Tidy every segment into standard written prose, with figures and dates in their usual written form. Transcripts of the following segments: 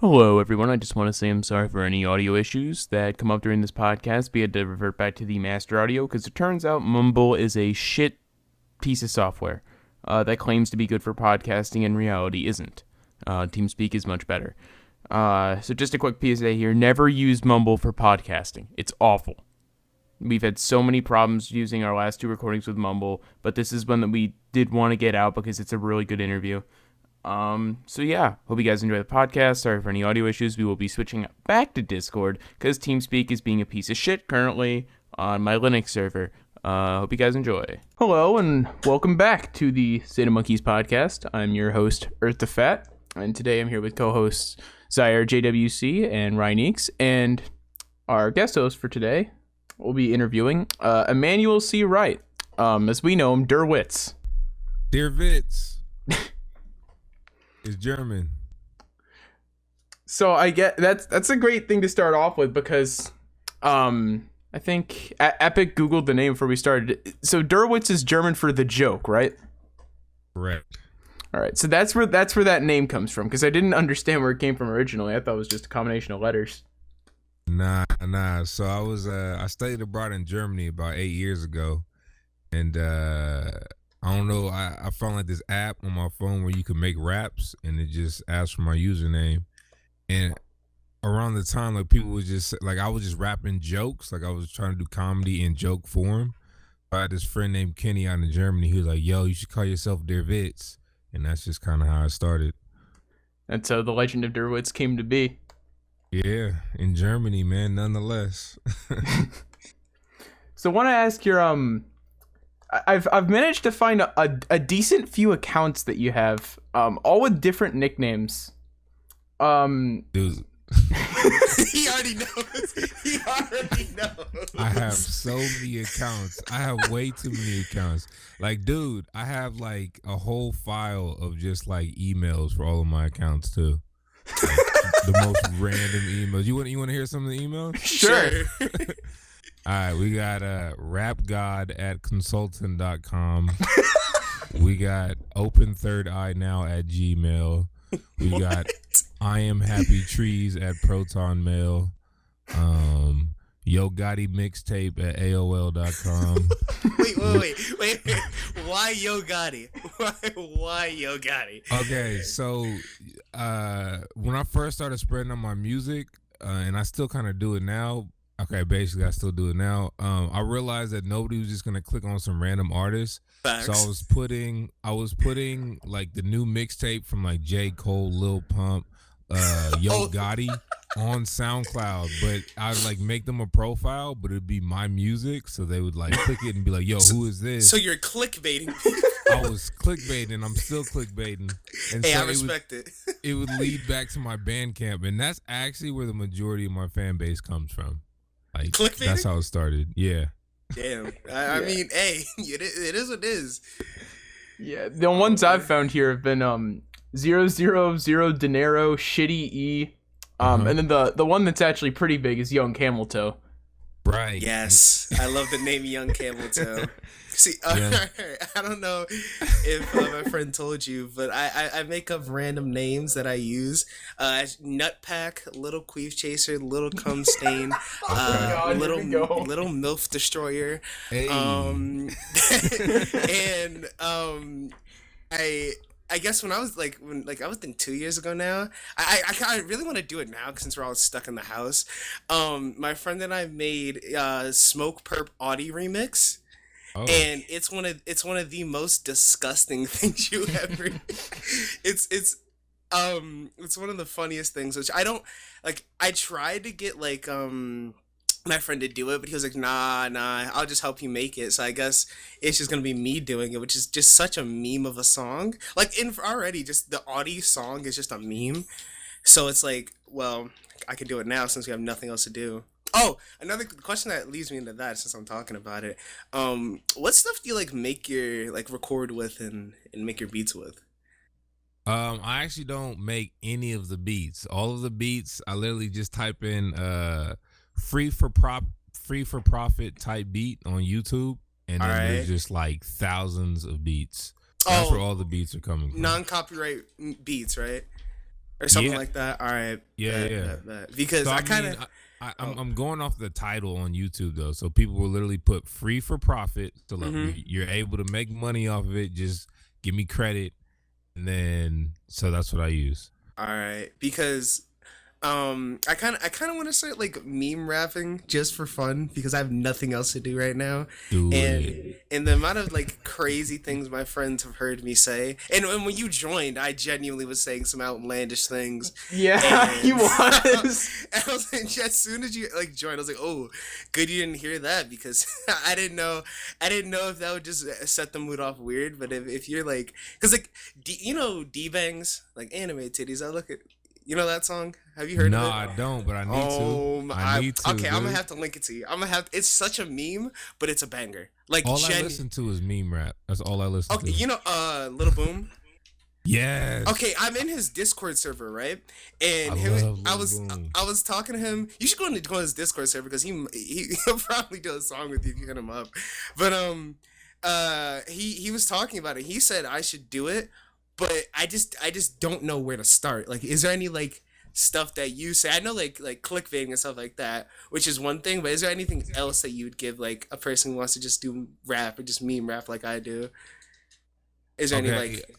Hello, everyone. I just want to say I'm sorry for any audio issues that come up during this podcast. We had to revert back to the master audio because it turns out Mumble is a shit piece of software that claims to be good for podcasting and in reality isn't. TeamSpeak is much better. So just a quick PSA here. Never use Mumble for podcasting. It's awful. We've had so many problems using our last two recordings with Mumble, but this is one that we did want to get out because it's a really good interview. So yeah, hope you guys enjoy the podcast. Sorry for any audio issues. We will be switching back to Discord because TeamSpeak is being a piece of shit currently on my Linux server. Hope you guys enjoy. Hello and welcome back to the SATAMonkeys podcast. I'm your host, Earth the Fat, and today I'm here with co-hosts Zaire JWC and Ryaneeks, and our guest host for today will be interviewing Emmanuel C. Wright, as we know him, Der Witz. Der Witz. It's German. So I get that's a great thing to start off with because I think Epic Googled the name before we started. So Der Witz is German for the joke, right? Correct. All right. So that's where that name comes from because I didn't understand where it came from originally. I thought it was just a combination of letters. Nah. So I studied abroad in Germany about 8 years ago, and I don't know. I found like this app on my phone where you can make raps, and it just asked for my username. And around the time, like people was just like I was just rapping jokes, like I was trying to do comedy in joke form. I had this friend named Kenny out in Germany. He was like, "Yo, you should call yourself Der Witz," and that's just kind of how I started. That's how the legend of Der Witz came to be. Yeah, in Germany, man. Nonetheless. So, I want to ask your I've managed to find a decent few accounts that you have, all with different nicknames. Dude. He already knows. I have so many accounts. I have way too many accounts. Like, dude, I have like a whole file of just like emails for all of my accounts too. Like, the most random emails. You want to hear some of the emails? Sure. All right, we got rapgod@consultant.com. We got open3rdeye@gmail. We got IamHappyTrees@protonmail. Yo Gotti mixtape@AOL.com. Wait. Why Yo Gotti? Why Yo Gotti? Okay, so when I first started spreading on my music, and I still kind of do it now. Okay, basically I still do it now. I realized that nobody was just gonna click on some random artist. Facts. So I was putting like the new mixtape from like J. Cole, Lil Pump, Yo Gotti on SoundCloud, but I'd like make them a profile, but it'd be my music, so they would like click it and be like, "Yo, who is this?" So you're clickbaiting. I was clickbaiting. I'm still clickbaiting. And hey, so I respect it. It would lead back to my Bandcamp, and that's actually where the majority of my fan base comes from. Like, clickbaiting? That's how it started. Yeah. Damn. I mean, hey, it is what it is. Yeah, the ones I've found here have been 000 Dinero, Shitty E, and then the one that's actually pretty big is Young Camel Toe. Right. Yes, I love the name Young Camel Toe. See, Yeah. I don't know if my friend told you, but I make up random names that I use. Nutpack, Little Queef Chaser, Little Cum Stain, Little MILF Destroyer, Hey. and I guess when I was I was thinking 2 years ago now. I really want to do it now since we're all stuck in the house. My friend and I made Smoke Perp Audi remix. Oh. And it's one of the most disgusting things you ever. It's one of the funniest things, which I don't like. I tried to get my friend to do it, but he was like, nah, I'll just help you make it. So I guess it's just gonna be me doing it, which is just such a meme of a song. Like already just the Audi song is just a meme. So it's like, well, I can do it now since we have nothing else to do. Oh, another question that leads me into that since I'm talking about it. What stuff do you make your record with and make your beats with? I actually don't make any of the beats. All of the beats, I literally just type in free for profit type beat on YouTube, and then there's just like thousands of beats. That's where all the beats are coming from. Non-copyright beats, right? or something Yeah, like that. All right, yeah. because So I I kind mean, of. I'm going off the title on YouTube though, so people will literally put free for profit. So look, Mm-hmm. you're able to make money off of it. Just give me credit, and then so that's what I use. All right, because I kind of want to start like meme rapping just for fun because I have nothing else to do right now, Do and it. and the amount of like crazy things my friends have heard me say, and when you joined, I genuinely was saying some outlandish things, Yeah, he and was. and I was like, as soon as you like joined, I was like, oh, good you didn't hear that because I didn't know if that would just set the mood off weird, but if you're like, because like D bangs like anime titties, I look at. You know that song? Have you heard No, of it? I don't, but I need to. Oh, I need to. okay. I'm gonna Dude. have to link it to you. I'm gonna have. It's such a meme, but it's a banger. Like All I listen to is meme rap. That's all I listen Okay, to. Little Boom. Yes. Okay, I'm in his Discord server, right? And I him, love Lil Boom. I was talking to him. You should go on his Discord server because he'll probably do a song with you if you hit him up. But he was talking about it. He said I should do it, but I just don't know where to start. Like, is there any like stuff that you say? I know like clickbaiting and stuff like that, which is one thing. But is there anything else that you would give like a person who wants to just do rap or just meme rap like I do? Is there any like?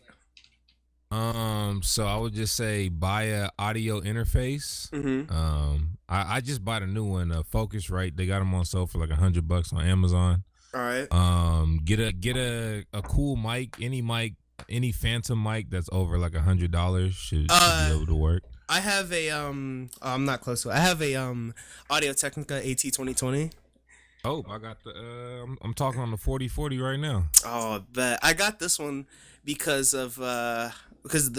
So I would just say buy a audio interface. Mm-hmm. I just bought a new one, Focusrite. They got them on sale for like $100 on Amazon. All right. Get a cool mic, any phantom mic that's over like $100 should be able to work. I have a I'm not close to it. I have a Audio Technica AT2020. Oh, I got the I'm talking on the 4040 right now. Oh, but I got this one because of the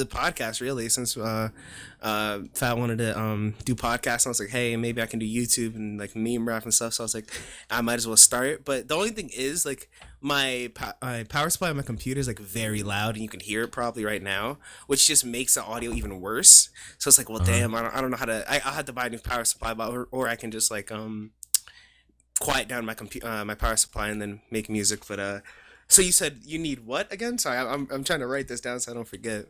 podcast, really, since Fat wanted to do podcasts. I was like, hey, maybe I can do YouTube and like meme rap and stuff. So I was like, I might as well start. But the only thing is, like, my power supply on my computer is like very loud, and you can hear it probably right now, which just makes the audio even worse. So it's like, well, damn, I don't know how to. I'll have to buy a new power supply, or I can just like quiet down my my power supply and then make music. But so you said you need what again? Sorry, I'm trying to write this down so I don't forget.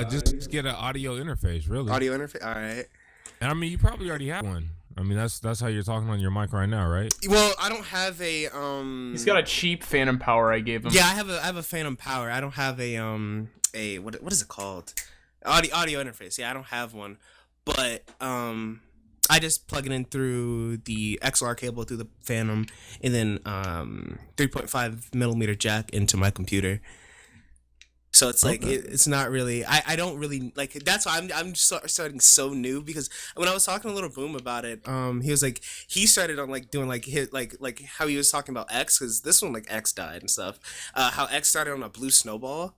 Just get an audio interface, really. Audio interface. All right. And I mean, you probably already have one. I mean, that's how you're talking on your mic right now, right? Well, I don't have a He's got a cheap Phantom Power I gave him. Yeah, I have a Phantom Power. I don't have a what is it called? Audio interface. Yeah, I don't have one. But I just plug it in through the XLR cable through the Phantom, and then 3.5 millimeter jack into my computer. So it's like it's not really. I don't really like. That's why I'm starting so new, because when I was talking to Little Boom about it, he was like, he started on like doing like hit like how he was talking about X, because this one like X died and stuff. How X started on a blue snowball,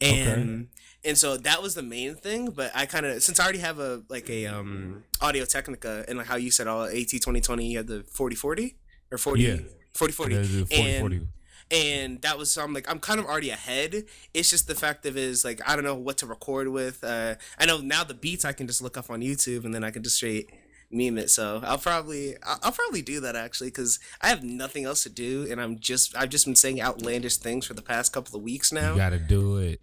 and so that was the main thing. But I kind of, since I already have a Audio Technica, and like how you said all AT2020, you had the 4040 or 40 Yeah. 4040 4040. and that was, so I'm like, I'm kind of already ahead. It's just the fact of is like, I don't know what to record with. I know now the beats I can just look up on YouTube, and then I can just straight meme it. So I'll probably do that actually, because I have nothing else to do, and I've just been saying outlandish things for the past couple of weeks now. You gotta do it.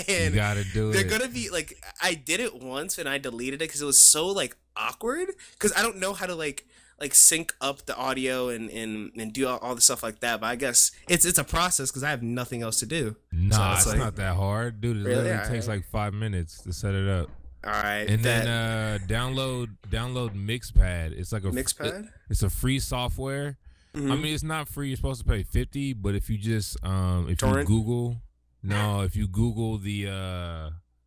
And you gotta do they're it. gonna be like, I did it once and I deleted it because it was so like awkward, because I don't know how to like sync up the audio and do all the stuff like that. But I guess it's a process because I have nothing else to do. Nah, so it's not that hard, dude. It Really? literally takes like 5 minutes to set it up. All right, And then download Mixpad. It's like a Mixpad? It's a free software. Mhm. I mean, it's not free. You're supposed to pay $50, but if you just if Torrent? you Google the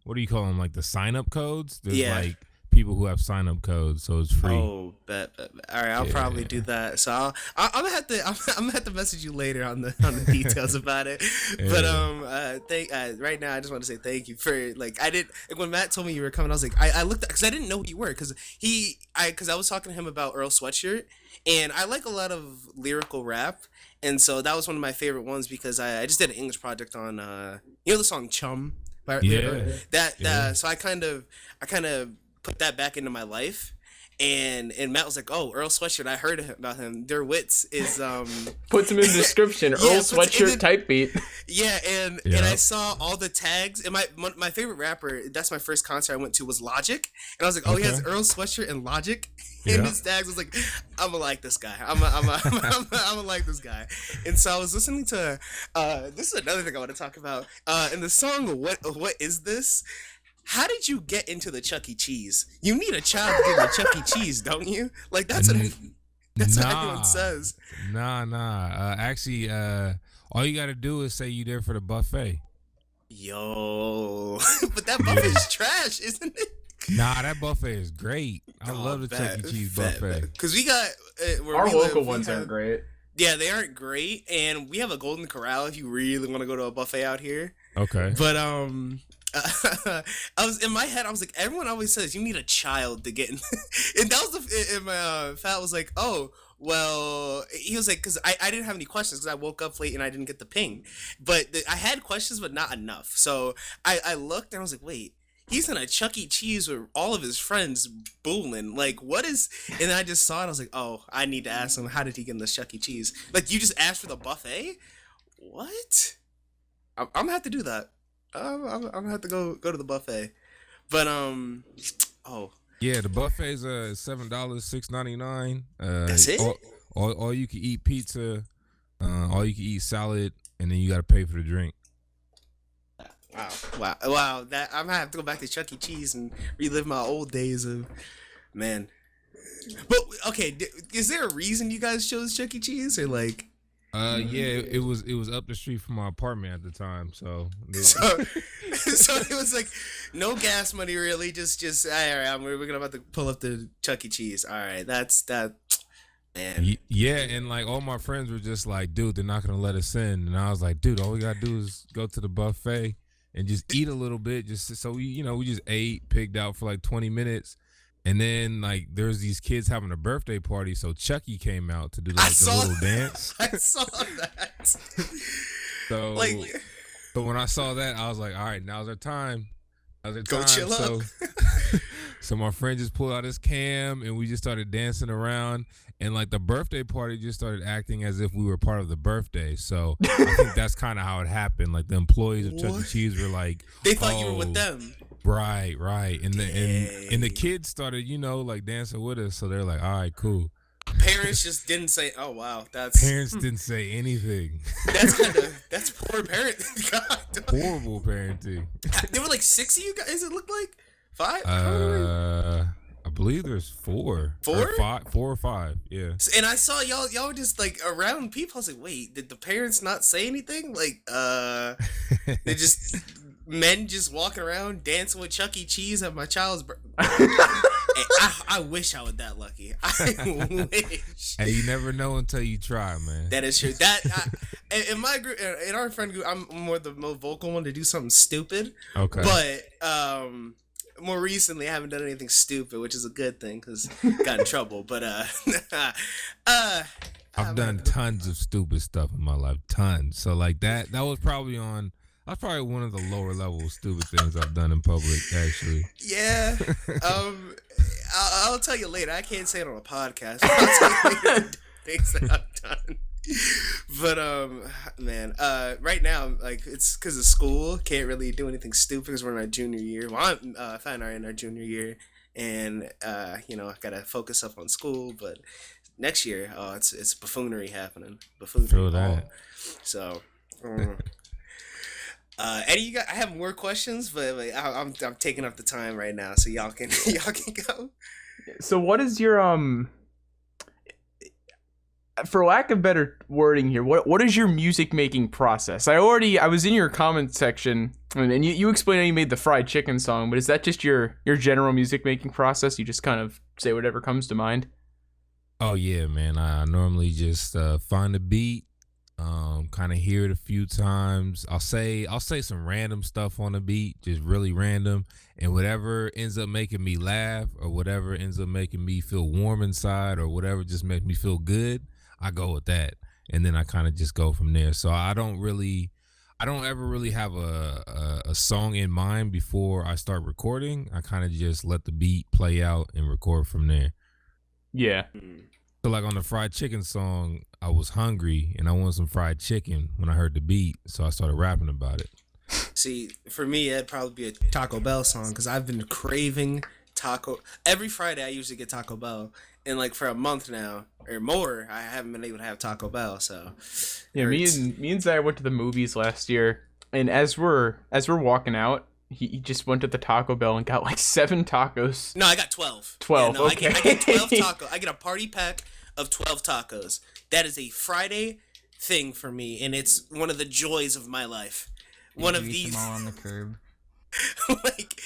what do you call them, like the sign up codes? There's Yeah. like people who have sign up codes, so it's free. Oh, bet. All right, I'll probably do that. So I'm gonna have to message you later on the details about it. But right now I just want to say thank you for like, I did, like, when Matt told me you were coming, I was like, I looked, because I didn't know who you were, because I was talking to him about Earl Sweatshirt, and I like a lot of lyrical rap. And so that was one of my favorite ones, because I just did an English project on the song Chum by Yeah. that. So I kind of put that back into my life, and Matt was like, "Oh, Earl Sweatshirt, I heard about him. Their Witz is Puts him in the description. Yeah, Earl Sweatshirt type beat. Yeah, and I saw all the tags, and my favorite rapper, that's my first concert I went to, was Logic, and I was like, oh, he has Earl Sweatshirt and Logic in his tags. I was like, I'm gonna like this guy. I'm gonna like this guy. And so I was listening to this is another thing I want to talk about. In the song What Is This? How did you get into the Chuck E. Cheese? You need a child to get a Chuck E. Cheese, don't you? Like that's what everyone says. Nah. Actually, all you gotta do is say you there for the buffet. Yo, but that buffet is trash, isn't it? Nah, that buffet is great. I love the Chuck E. Cheese buffet. Because we got our local ones aren't great. Yeah, they aren't great, and we have a Golden Corral if you really want to go to a buffet out here. Okay. But I was in my head. I was like, everyone always says you need a child to get in, and that was and my Fat was like, oh. Well, he was like, because I didn't have any questions because I woke up late and I didn't get the ping. But I had questions, but not enough. So I looked and I was like, wait, he's in a Chuck E. Cheese with all of his friends booling. Like, what is... And then I just saw it. I was like, oh, I need to ask him, how did he get in this Chuck E. Cheese? Like, you just asked for the buffet? What? I'm going to have to do that. I'm going to have to go to the buffet. But, yeah, the buffet's $7, $6.99. That's it? All you can eat pizza, all you can eat salad, and then you got to pay for the drink. Wow! That I'm gonna have to go back to Chuck E. Cheese and relive my old days of, man. But okay, is there a reason you guys chose Chuck E. Cheese or like? Yeah, it was up the street from my apartment at the time, so it was like no gas money really, just all right, we're gonna about to pull up the Chuck E. Cheese. All right, that's that, man. Yeah, and like all my friends were just like, dude, they're not gonna let us in, and I was like, dude, all we gotta do is go to the buffet and just eat a little bit, just so we just ate, pigged out for like 20 minutes. And then, like, there's these kids having a birthday party, so Chucky came out to do like a little dance. I saw that. So, but when I saw that, I was like, all right, now's our time. Go chill out. So my friend just pulled out his cam, and we just started dancing around. And, like, the birthday party just started acting as if we were part of the birthday. So I think that's kind of how it happened. Like, the employees of Chuck E. Cheese were like, they thought you were with them. Right. And the kids started, like dancing with us. So they're like, all right, cool. Parents just didn't say, oh wow, that's parents didn't say anything. That's poor parenting. God. Horrible parenting. There were like 6 of you guys, it looked like 5? I believe there's 4. 4? Or 5, 4 or 5, yeah. And I saw y'all were just like around people. I was like, wait, did the parents not say anything? Like, they just men just walking around dancing with Chuck E. Cheese at my child's birthday. I wish I was that lucky. I wish. Hey, you never know until you try, man. That is true. In my group, in our friend group, I'm more the most vocal one to do something stupid. Okay. But more recently, I haven't done anything stupid, which is a good thing because got in trouble. But I've done tons of stupid stuff in my life, tons. So like that was probably one of the lower level stupid things I've done in public, actually. Yeah. I'll tell you later. I can't say it on a podcast. I'll tell you later things that I've done. But man, right now, like, it's because of school, can't really do anything stupid because we're in our junior year. Well, I'm Fat and I are in our junior year, and I gotta focus up on school. But next year, it's buffoonery happening. Buffoonery. Feel that. So. Eddie, you got? I have more questions, but like, I'm taking up the time right now, so y'all can go. So, what is your for lack of better wording here, what is your music making process? I was in your comment section, and you explained how you made the fried chicken song, but is that just your general music making process? You just kind of say whatever comes to mind? Oh yeah, man. I normally just find a beat. Kind of hear it a few times. I'll say some random stuff on the beat, just really random, and whatever ends up making me laugh or whatever ends up making me feel warm inside or whatever just makes me feel good, I go with that, and then I kind of just go from there. So I don't ever really have a song in mind before I start recording. I kind of just let the beat play out and record from there. Yeah. So like on the fried chicken song, I was hungry and I wanted some fried chicken when I heard the beat, so I started rapping about it. See, for me, it'd probably be a Taco Bell song because I've been craving taco. Every Friday, I usually get Taco Bell, and like for a month now or more, I haven't been able to have Taco Bell. So Yeah, me and Zaya went to the movies last year, and as we're walking out, he just went to the Taco Bell and got like 7 tacos. No, I got 12. 12, Yeah, no, okay. I get 12 tacos. I get a party pack of 12 tacos. That is a Friday thing for me, and it's one of the joys of my life. One of You eat these, them all on the curb. like,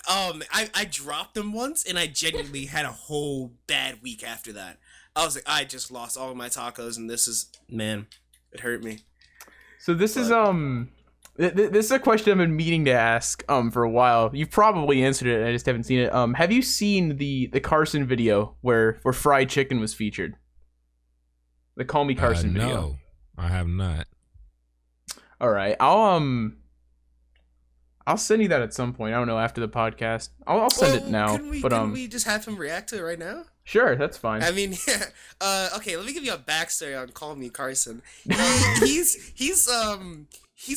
I dropped them once, and I genuinely had a whole bad week after that. I was like, I just lost all of my tacos, and this is, man, it hurt me. So this is this is a question I've been meaning to ask for a while. You've probably answered it, I just haven't seen it. Have you seen the Carson video where fried chicken was featured? The Call Me Carson video. No, I have not. All right, I'll send you that at some point. I don't know, after the podcast. I'll send it now. Can we just have him react to it right now? Sure, that's fine. I mean, okay. Let me give you a backstory on Call Me Carson. He's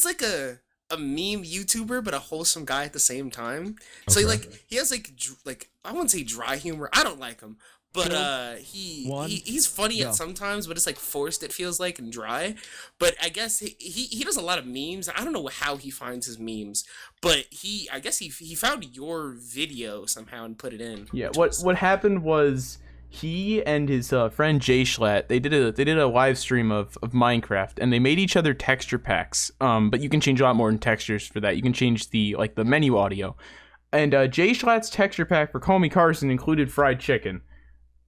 like a meme YouTuber, but a wholesome guy at the same time. So Okay. he has like I wouldn't say dry humor. I don't like him, but he's funny at sometimes, but it's like forced. It feels like and dry. But I guess he does a lot of memes. I don't know how he finds his memes, but I guess he found your video somehow and put it in. Yeah, what happened was he and his friend Jay Schlatt, they did a live stream of Minecraft, and they made each other texture packs. But you can change a lot more in textures for that. You can change the menu audio. And Jay Schlatt's texture pack for Call Me Carson included fried chicken.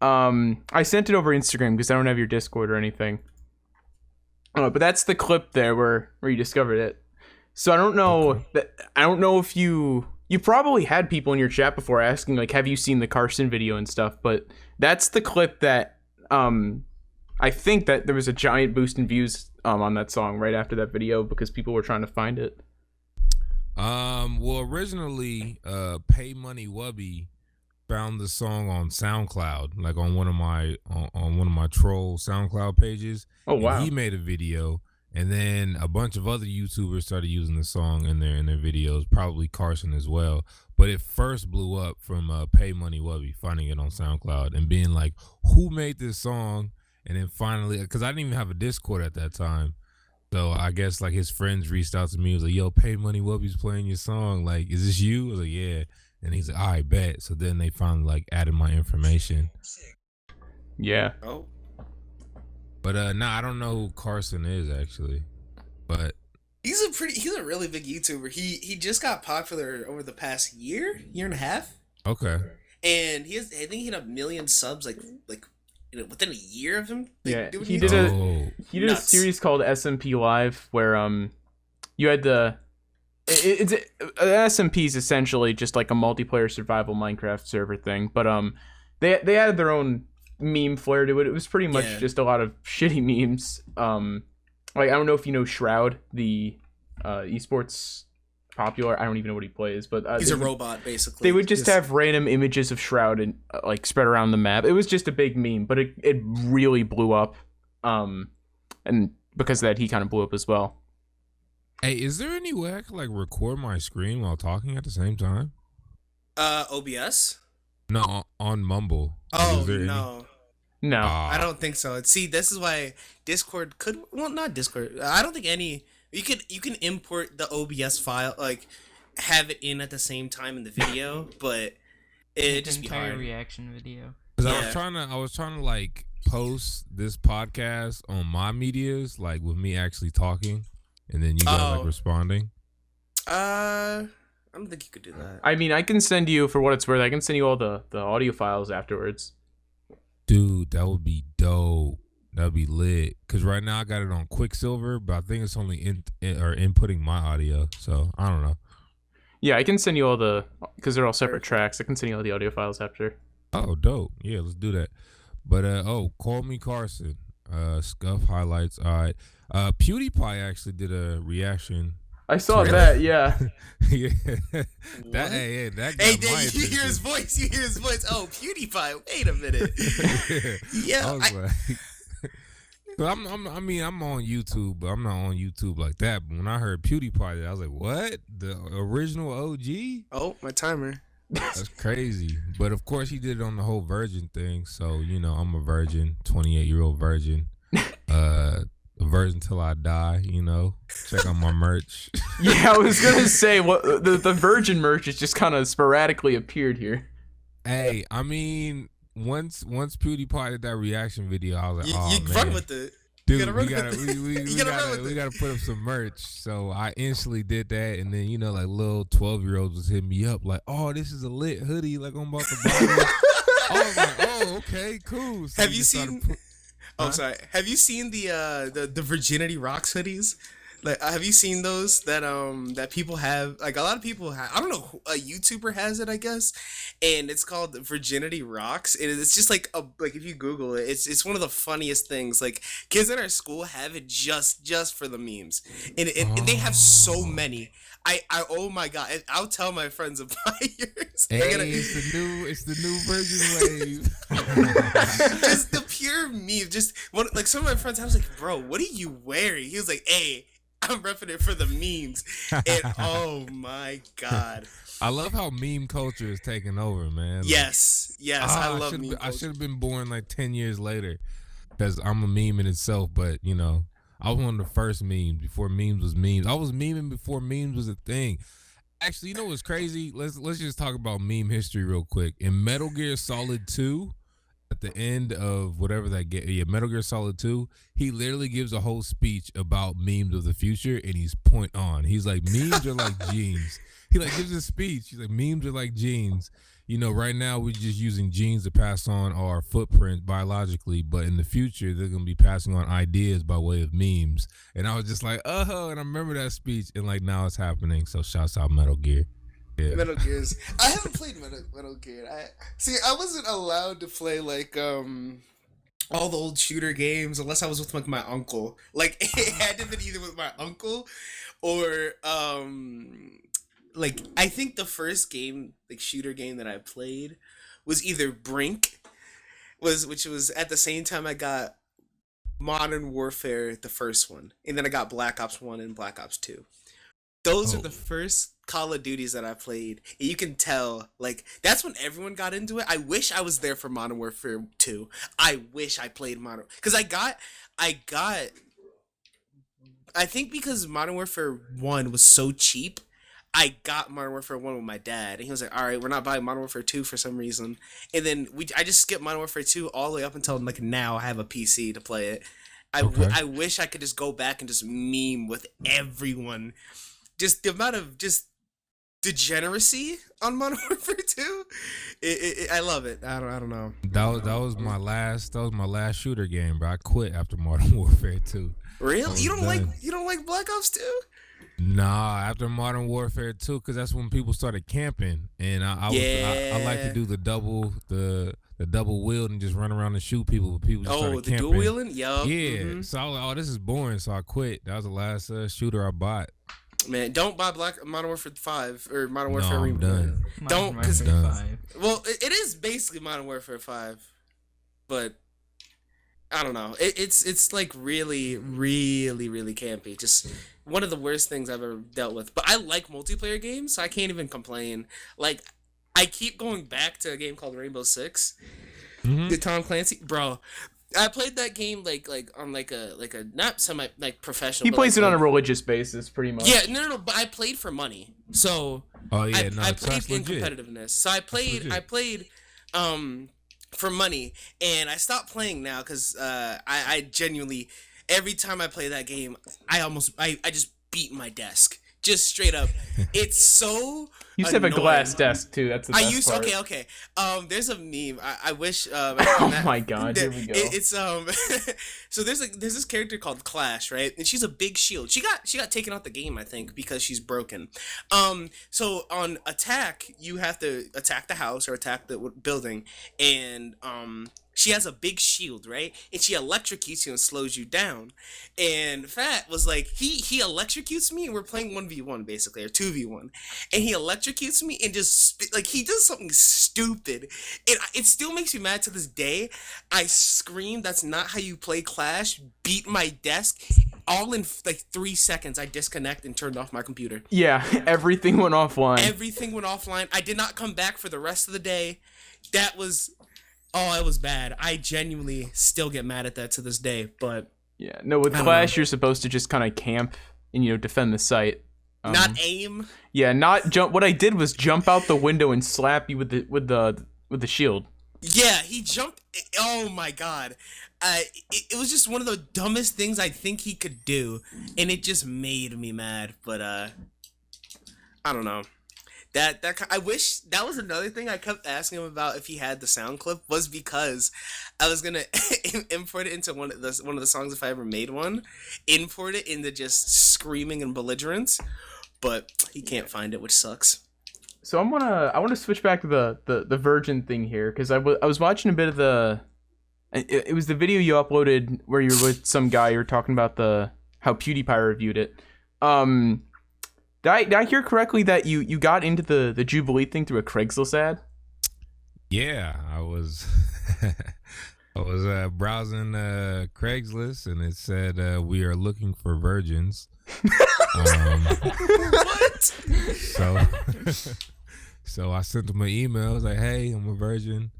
I sent it over Instagram because I don't have your Discord or anything. But that's the clip there where you discovered it. So I don't know if you probably had people in your chat before asking like, have you seen the Carson video and stuff? But that's the clip that I think that there was a giant boost in views on that song right after that video because people were trying to find it. Well, originally, Pay Money Wubby found the song on SoundCloud, like on one of my troll SoundCloud pages. Oh wow! And he made a video, and then a bunch of other YouTubers started using the song in their videos, probably Carson as well. But it first blew up from Pay Money Wubby finding it on SoundCloud and being like, "Who made this song?" And then finally, because I didn't even have a Discord at that time, so I guess like his friends reached out to me. Was like, "Yo, Pay Money Wubby's playing your song. Like, is this you?" I was like, "Yeah." And he's like, "I bet." So then they finally like added my information. Yeah. Oh. But I don't know who Carson is actually. But He's a really big YouTuber. He just got popular over the past year and a half. okay. And I think he had 1 million subs like within a year of him. Doing he YouTube. did a Nuts. series called SMP Live where you had it's SMP is essentially just like a multiplayer survival Minecraft server thing, but they added their own meme flair to it. It was pretty much just a lot of shitty memes. Like I don't know if you know Shroud, the esports popular. I don't even know what he plays, but He's a robot basically. they would just have random images of Shroud and like spread around the map. It was just a big meme, but it really blew up. And because of that, he kind of blew up as well. Hey, is there any way I could like record my screen while talking at the same time? OBS? No, on Mumble. Oh Is there any- no. No. I don't think so. See, this is why Discord not Discord. I don't think you can import the OBS file, like have it in at the same time in the video, but it just be entire hard. reaction video. Cause Yeah. I was trying to like post this podcast on my medias, like with me actually talking, and then you guys like responding. I don't think you could do that. I mean, I can send you, for what it's worth, I can send you all the audio files afterwards. Dude, that would be dope. That'd be lit. Cause right now I got it on Quicksilver, but I think it's only inputting my audio. So I don't know. Yeah, I can send you all because they're all separate tracks. I can send you all the audio files after. Oh, dope. Yeah, let's do that. But Call Me Carson. Scuff highlights. All right. PewDiePie actually did a reaction I saw Really? that. Yeah. Yeah, What? that got Hey, my you hear his attention. voice. You hear his voice. Oh, PewDiePie. Wait a minute. Yeah, Yeah. I was like, but I'm on YouTube, but I'm not on YouTube like that. But when I heard PewDiePie, I was like, what? The original OG? Oh, my timer. That's crazy. But of course, he did it on the whole virgin thing. So I'm a virgin, 28-year-old virgin. A virgin till I die. Check out my merch. Yeah, I was gonna say what the Virgin merch has just kind of sporadically appeared here. Hey, I mean, once PewDiePie did that reaction video, I was like, You oh man, run with it. dude, gotta run we gotta with it. we You gotta run with we it. gotta put up some merch. So I instantly did that, and then like little 12-year-olds was hitting me up like, oh, this is a lit hoodie, like I'm about to buy it. I was like, oh, okay, cool. So Have we you just started seen? Oh, sorry. Have you seen the Virginity Rocks hoodies? Like, have you seen those that people have? Like, a lot of people have. I don't know. A YouTuber has it, I guess, and it's called Virginity Rocks. And it's just like if you Google it, it's one of the funniest things. Like, kids at our school have it just for the memes, and they have so many. I oh my god! And I'll tell my friends to buy yours. Hey, it's the new Virgin wave. Just the pure meme. Just one, like some of my friends, I was like, bro, what are you wearing? He was like, hey, I'm repping it for the memes. And oh my god. I love how meme culture is taking over, man. Like, Yes, I love meme I culture. should have been born like 10 years later, because I'm a meme in itself. But I was one of the first memes before memes was memes. I was memeing before memes was a thing. Actually, you know what's crazy? Let's just talk about meme history real quick. In Metal Gear Solid 2, at the end of whatever that game, yeah, Metal Gear Solid 2, he literally gives a whole speech about memes of the future, and he's point on. He's like, memes are like genes. He like gives a speech. He's like, memes are like genes. Right now we're just using genes to pass on our footprint biologically, but in the future they're gonna be passing on ideas by way of memes. And I was just like, oh, and I remember that speech, and like now it's happening. So shouts out Metal Gear. Yeah. Metal Gears. I haven't played Metal Gear. I wasn't allowed to play like all the old shooter games unless I was with like my uncle. Like it had to be either with my uncle or like I think the first game, like shooter game that I played was either Brink which was at the same time I got Modern Warfare, the first one, and then I got Black Ops 1 and Black Ops 2. Those are Oh. the first Call of Duties that I played. And you can tell, like, that's when everyone got into it. I wish I was there for Modern Warfare 2. I wish I played Modern, because I think because Modern Warfare 1 was so cheap, I got Modern Warfare 1 with my dad, and he was like, all right, we're not buying Modern Warfare 2 for some reason. And then I just skipped Modern Warfare 2 all the way up until, like, now I have a PC to play it. Okay. I wish I could just go back and just meme with everyone. Just the amount of just degeneracy on Modern Warfare 2, I love it. I don't know. That was my last shooter game, bro. I quit after Modern Warfare 2. Really? You don't done. like Black Ops 2? Nah, after Modern Warfare 2, because that's when people started camping, and I like to do the double wield and just run around and shoot people, but people just started The camping. dual wheeling? Yup. Yeah, Mhm. so I was like, oh, this is boring, so I quit. That was the last shooter I bought. Man, don't buy Modern Warfare 5 or Modern Warfare I'm done. Don't, Modern 'cause- Warfare Done. 5. Well, it is basically Modern Warfare 5, but I don't know. It's like really, really, really campy. Just one of the worst things I've ever dealt with. But I like multiplayer games, so I can't even complain. Like, I keep going back to a game called Rainbow Six. Mhm. The Tom Clancy, bro. I played that game like on like a not semi like professional. He but plays like it on a religious basis, pretty much. Yeah, no. But I played for money, so Oh yeah, I so played that's in legit. competitiveness. So I played for money, and I stopped playing now because I genuinely, every time I play that game, I just beat my desk. Just straight up. It's so You used to have a annoying. glass desk too. That's the I best used part. okay. There's a meme. I wish. Oh my god, here we go. It's so there's this character called Clash, right? And she's a big shield. She got taken out the game, I think, because she's broken. So on attack, you have to attack the house or attack the building, and she has a big shield, right? And she electrocutes you and slows you down. And Fat was like, he electrocutes me, and we're playing 1v1 basically, or 2v1. And he electrocutes me and just, like, he does something stupid. It still makes me mad to this day. I scream, that's not how you play Clash, beat my desk. All in like 3 seconds, I disconnect and turned off my computer. Yeah, everything went offline. Everything went offline. I did not come back for the rest of the day. That was... Oh, it was bad. I genuinely still get mad at that to this day, but... Yeah, no, with Clash, you're supposed to just kind of camp and, defend the site. Not aim? Yeah, not jump. What I did was jump out the window and slap you with the shield. Yeah, he jumped... Oh, my God. It was just one of the dumbest things I think he could do, and it just made me mad, but, I don't know. I wish that was another thing I kept asking him about if he had the sound clip, was because I was gonna import it into one of the songs if I ever made one, import it into just screaming and belligerence, but he can't find it, which sucks. So I want to switch back to the Virgin thing here, because I was watching a bit of it was the video you uploaded where you were with some guy, you were talking about how PewDiePie reviewed it. Did I hear correctly that you got into the Jubilee thing through a Craigslist ad? Yeah, I was browsing Craigslist, and it said we are looking for virgins. What? So I sent them an email. I was like, "Hey, I'm a virgin,"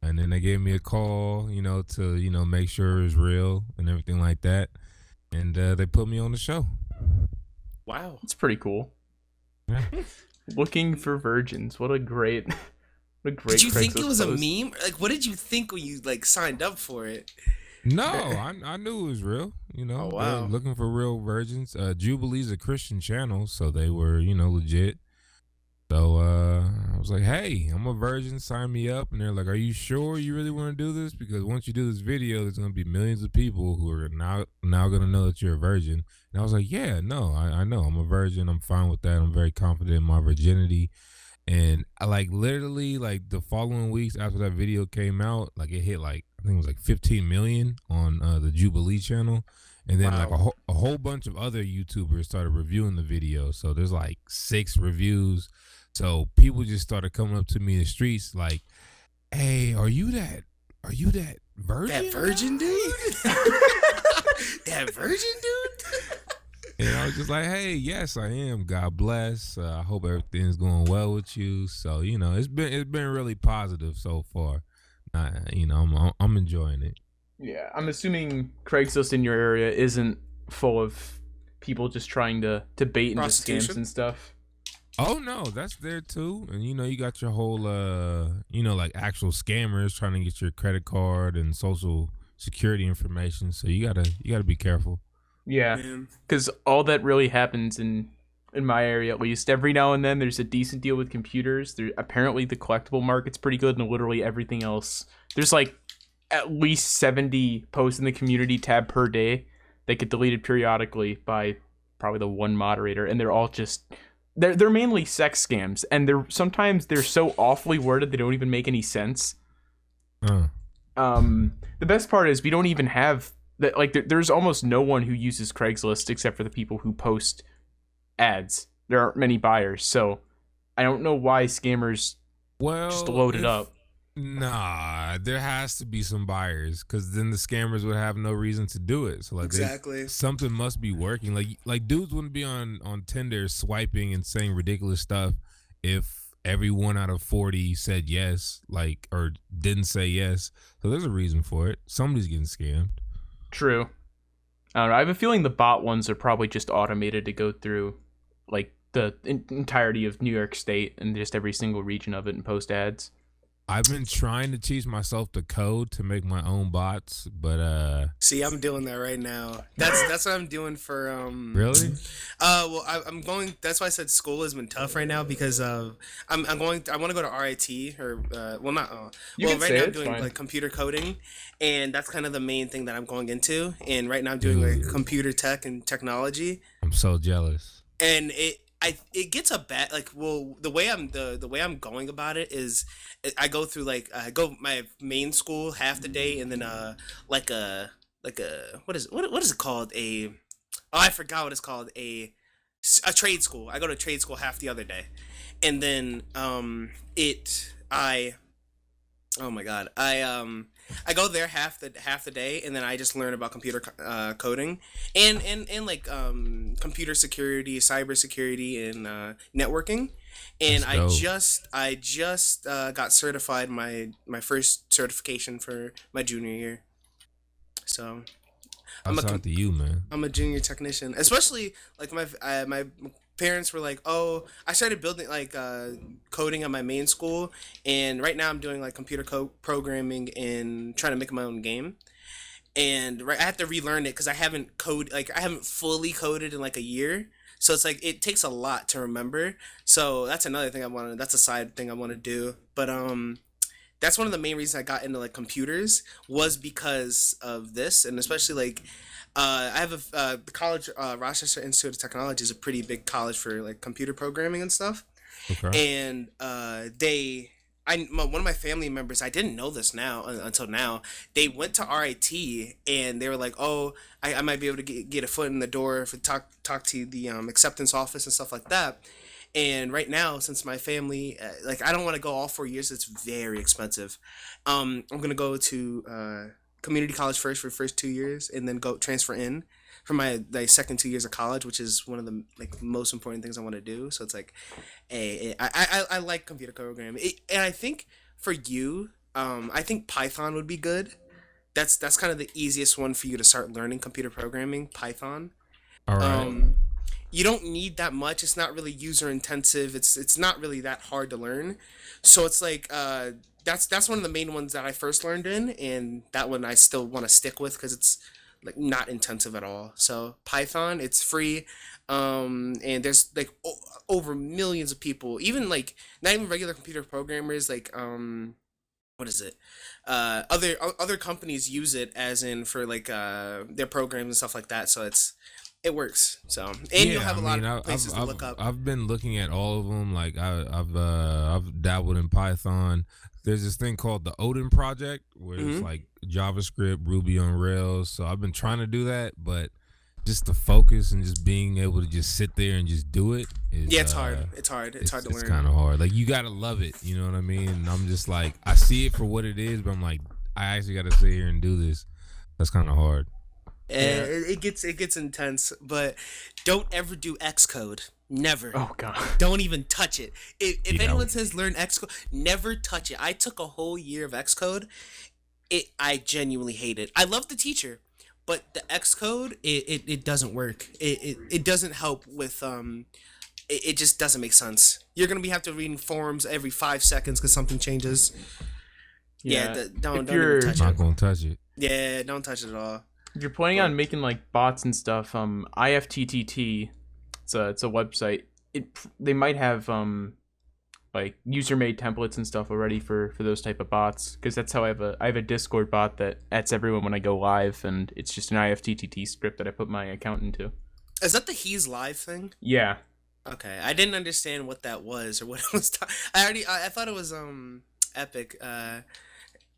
and then they gave me a call, to make sure it was real and everything like that, and they put me on the show. Wow. It's pretty cool. Yeah. Looking for virgins. What a great Did you think it was post. a meme? Like, what did you think when you signed up for it? No, I knew it was real. Oh, wow. They're looking for real virgins. Jubilee's a Christian channel, so they were, legit. So I was like, "Hey, I'm a virgin. Sign me up." And they're like, "Are you sure you really want to do this? Because once you do this video, there's gonna be millions of people who are now gonna know that you're a virgin." And I was like, "Yeah, no, I know. I'm a virgin. I'm fine with that. I'm very confident in my virginity." And I literally the following weeks after that video came out, it hit I think it was 15 million on the Jubilee channel. And then Wow. a whole bunch of other YouTubers started reviewing the video. So there's 6 reviews. So people just started coming up to me in the streets like, "Hey, are you that virgin? That virgin dude? That virgin dude?" And I was just like, "Hey, yes, I am. God bless. I hope everything's going well with you." So it's been really positive so far. I'm enjoying it. Yeah, I'm assuming Craigslist in your area isn't full of people just trying to bait into scams and stuff. Oh no, that's there too. And you got your whole actual scammers trying to get your credit card and social security information. So you gotta be careful. Yeah, because all that really happens in my area, at least, every now and then there's a decent deal with computers. Apparently the collectible market's pretty good, and literally everything else. There's at least 70 posts in the community tab per day that get deleted periodically by probably the one moderator, and they're all just they're mainly sex scams, and sometimes they're so awfully worded they don't even make any sense. The best part is we don't even have that. There's almost no one who uses Craigslist except for the people who post ads. There aren't many buyers, so I don't know why scammers just load it up. Nah, there has to be some buyers, because then the scammers would have no reason to do it. So exactly, something must be working. Like dudes wouldn't be on Tinder swiping and saying ridiculous stuff if every 1 out of 40 said yes, or didn't say yes. So there's a reason for it. Somebody's getting scammed. True. I don't know. I have a feeling the bot ones are probably just automated to go through the entirety of New York State and just every single region of it and post ads. I've been trying to teach myself the code to make my own bots, but see, I'm doing that right now. That's what I'm doing for Really? Well, I'm going. That's why I said school has been tough right now, because I'm going. I want to go to RIT, or well, not. Well, right now I'm doing computer coding, and that's kind of the main thing that I'm going into. And right now I'm doing computer tech and technology. I'm so jealous. And it gets a bad like well the way I'm going about it is I go through like I go my main school half the day and then like a what is it called I forgot what it's called a trade school. I go to trade school half the other day, and then it I oh my god I go there half the day, and then I just learn about computer coding and like computer security, cyber security, and networking. And That's dope. I just got certified my first certification for my junior year. So I'm a That's out to you, man. I'm a junior technician. Especially like my parents were like, "Oh, I started building like coding at my main school, and right now I'm doing like programming and trying to make my own game." And right, I have to relearn it because I haven't fully coded in like a year. So it's like it takes a lot to remember. So that's another thing that's a side thing I want to do. But that's one of the main reasons I got into like computers was because of this, and especially like I have the college Rochester Institute of Technology is a pretty big college for like computer programming and stuff, Okay. and one of my family members, I didn't know this until now. They went to RIT and they were like, "Oh, I might be able to get a foot in the door if I talk to the acceptance office and stuff like that." And right now, since my family, like, I don't want to go all 4 years. It's very expensive. I'm gonna go to community college first for the first 2 years, and then go transfer in for my like second 2 years of college, which is one of the like most important things I want to do. So it's like, I like computer programming, and I think for you, I think Python would be good. That's kind of the easiest one for you to start learning computer programming. Python. All right. Um, you don't need that much. It's not really user intensive. It's not really that hard to learn. So it's like that's one of the main ones that I first learned in, and that one I still want to stick with because it's like not intensive at all. So Python, it's free, and there's like over millions of people, even like not even regular computer programmers, like what is it? Other companies use it as in for like their programs and stuff like that. So it works. So and you'll Yeah, have I a lot mean, of places to look up. I've been looking at all of them. Like I've dabbled in Python. There's this thing called the Odin project where it's Hmm. like JavaScript, Ruby on Rails. So I've been trying to do that, but just the focus and just being able to just sit there and just do it is Yeah, it's hard. It's hard. It's hard to it's learn. kind of hard. Like you gotta love it. You know what I mean? And I'm just like I see it for what it is, but I'm like I actually got to sit here and do this. That's kind of hard. And it gets intense, but don't ever do Xcode. Never. Oh god. Don't even touch it. If Yeah. anyone says learn Xcode, never touch it. I took a whole year of Xcode. I genuinely hate it. I love the teacher, but the Xcode it doesn't work. It doesn't help with it just doesn't make sense. You're gonna be have to reading forums every 5 seconds because something changes. Yeah, don't even touch I'm it. not gonna touch it. Yeah, don't touch it at all. If you're planning on making like bots and stuff, IFTTT, it's a website. They might have like user made templates and stuff already for those type of bots, because that's how I have a Discord bot that adds everyone when I go live, and it's just an IFTTT script that I put my account into. Is that the He's Live thing? Yeah. Okay, I didn't understand what that was or what it was. I thought it was Epic.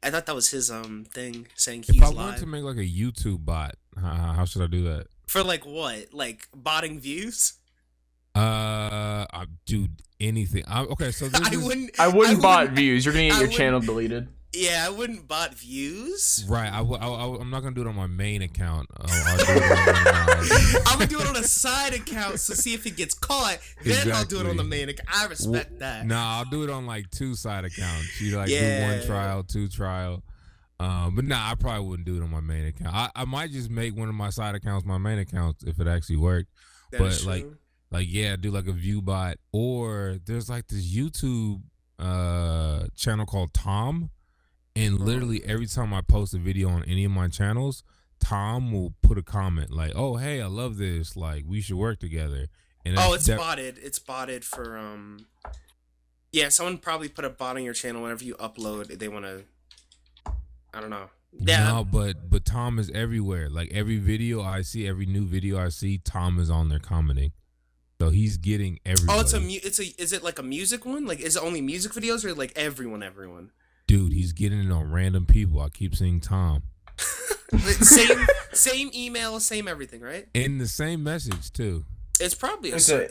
I thought that was his thing saying If he's I wanted live to make like a YouTube bot, how should I do that? for like what? Like botting views? I do anything. Okay, so this is I wouldn't bot wouldn't- views. You're gonna get I your wouldn't- channel deleted. Yeah, I wouldn't bot views. right. I'm not gonna do it on my main account. I'll do it on I'm gonna do it on a side account to see if it gets caught. Then I'll do it on the Exactly. main account. I respect that. Nah, I'll do it on like 2 side accounts. You like Yeah. do 1 trial, 2 trial. But nah, I probably wouldn't do it on my main account. I might just make one of my side accounts my main account if it actually worked. That is But true. like yeah, do like a view bot, or there's like this YouTube channel called Tom, and literally every time I post a video on any of my channels, Tom will put a comment like, "Oh hey, I love this. Like we should work together." And Oh, that's it's botted. It's botted for Yeah, someone probably put a bot on your channel whenever you upload. They want to. I don't know. Yeah. No, but Tom is everywhere. Like every video I see, every new video I see, Tom is on there commenting. So he's getting everybody. Oh, is it like a music one? Like, is it only music videos or like everyone? Dude, he's getting it on random people. I keep seeing Tom. same email, same everything, right? In the same message too. It's probably it's a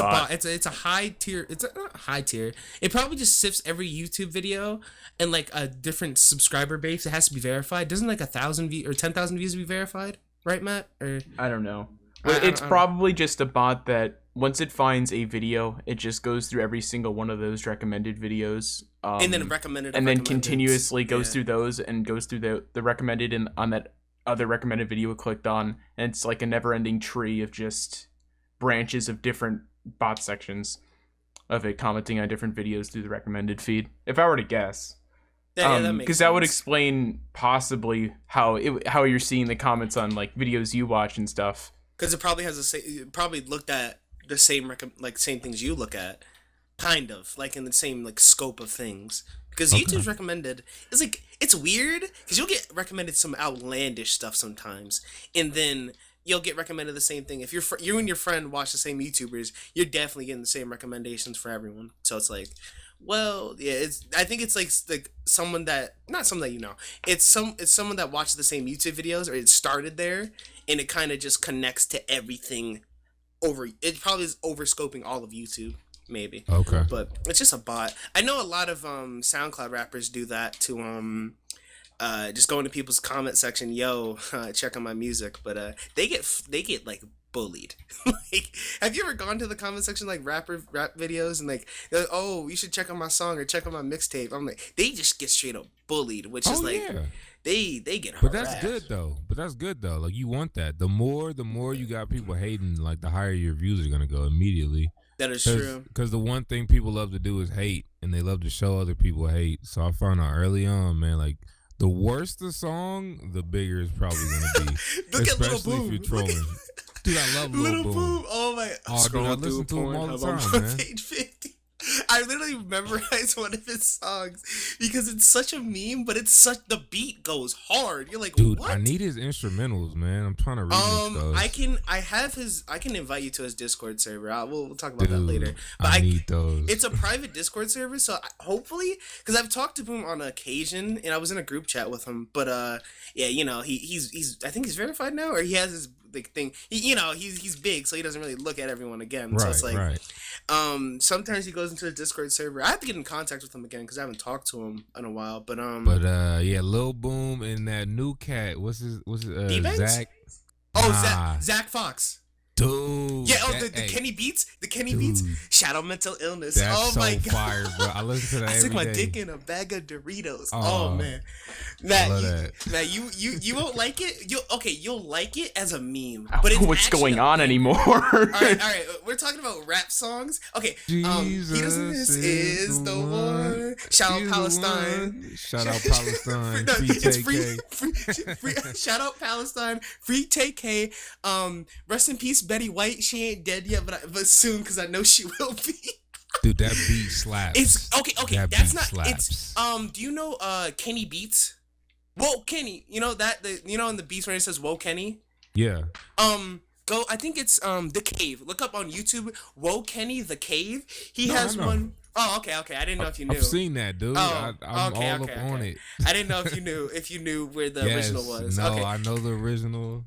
bot. It's a high tier. It's not high tier. It probably just sifts every YouTube video and like a different subscriber base. It has to be verified. Doesn't like 1,000 views or 10,000 views be verified, right, Matt? Or I don't know. It's probably just a bot that once it finds a video, it just goes through every single one of those recommended videos, and then recommended, and then continuously goes through those and goes through the recommended and on that other recommended video it clicked on, and it's like a never-ending tree of just branches of different bot sections of it commenting on different videos through the recommended feed. If I were to guess, because that would explain possibly how you're seeing the comments on like videos you watch and stuff. Because it probably has it probably looked at the same same things you look at, kind of like in the same like scope of things. Because YouTube's recommended, it's weird because you'll get recommended some outlandish stuff sometimes, and then you'll get recommended the same thing. If you and your friend watch the same YouTubers, you're definitely getting the same recommendations for everyone. So it's like, well, yeah, I think it's like someone that, not someone that you know, it's someone that watches the same YouTube videos, or it started there, and it kind of just connects to everything over. It probably is overscoping all of YouTube, maybe. Okay. But it's just a bot. I know a lot of SoundCloud rappers do that to just go into people's comment section, yo, check out my music, but they get like bullied. Like, have you ever gone to the comment section like rap videos and like, oh, you should check out my song or check out my mixtape? I'm like, they just get straight up bullied, which is like, yeah. They get harassed. But that's good though. Like, you want that. The more you got people hating, like the higher your views are gonna go immediately. That is true. Because the one thing people love to do is hate, and they love to show other people hate. So I found out early on, man, like, the worse the song, the bigger it's probably gonna be. Look at Lil Especially Boom. if you're trolling. Dude, I love Lil Boom. Oh my! Dude, I listen to him all the time, man. Page 50. I literally memorized one of his songs because it's such a meme, but the beat goes hard. You're like, dude, what? I need his instrumentals, man. I'm trying to remix those. I can invite you to his Discord server. We'll talk about that later. But I need those. It's a private Discord server, so hopefully, because I've talked to him on occasion, and I was in a group chat with him. But yeah, you know, he's I think he's verified now, or he has his like thing. He's big, so he doesn't really look at everyone again. Right, so it's like, right. Sometimes he goes into the Discord server. I have to get in contact with him again because I haven't talked to him in a while. But yeah, Lil Boom and that new cat. What's his Zach? Oh, Zach Fox. Dude. Yeah, the Kenny Beats. The Kenny Beats. Shout out Mental Illness. That's my God. Fire, bro. I listen to that every day. I took my dick in a bag of Doritos. Oh man. Matt, you won't like it. You'll like it as a meme. But it's what's going on anymore? all right. We're talking about rap songs. Okay. Jesus is the one. Shout out Palestine. Shout out Palestine. Free shout out Palestine. Free TK. Rest in peace, Betty White. She ain't dead yet, but soon, because I know she will be. Dude, that beat slaps. It's okay. That's not. Slaps. It's Do you know Kenny Beats? Whoa, Kenny. You know that in the beats when it says "Whoa, Kenny." Yeah. Go. I think it's The Cave. Look up on YouTube. Whoa, Kenny, The Cave. He has one. Oh, okay. I didn't know if you knew. I've seen that, dude. I'm all up on it. I didn't know if you knew where the original was. No, I know the original.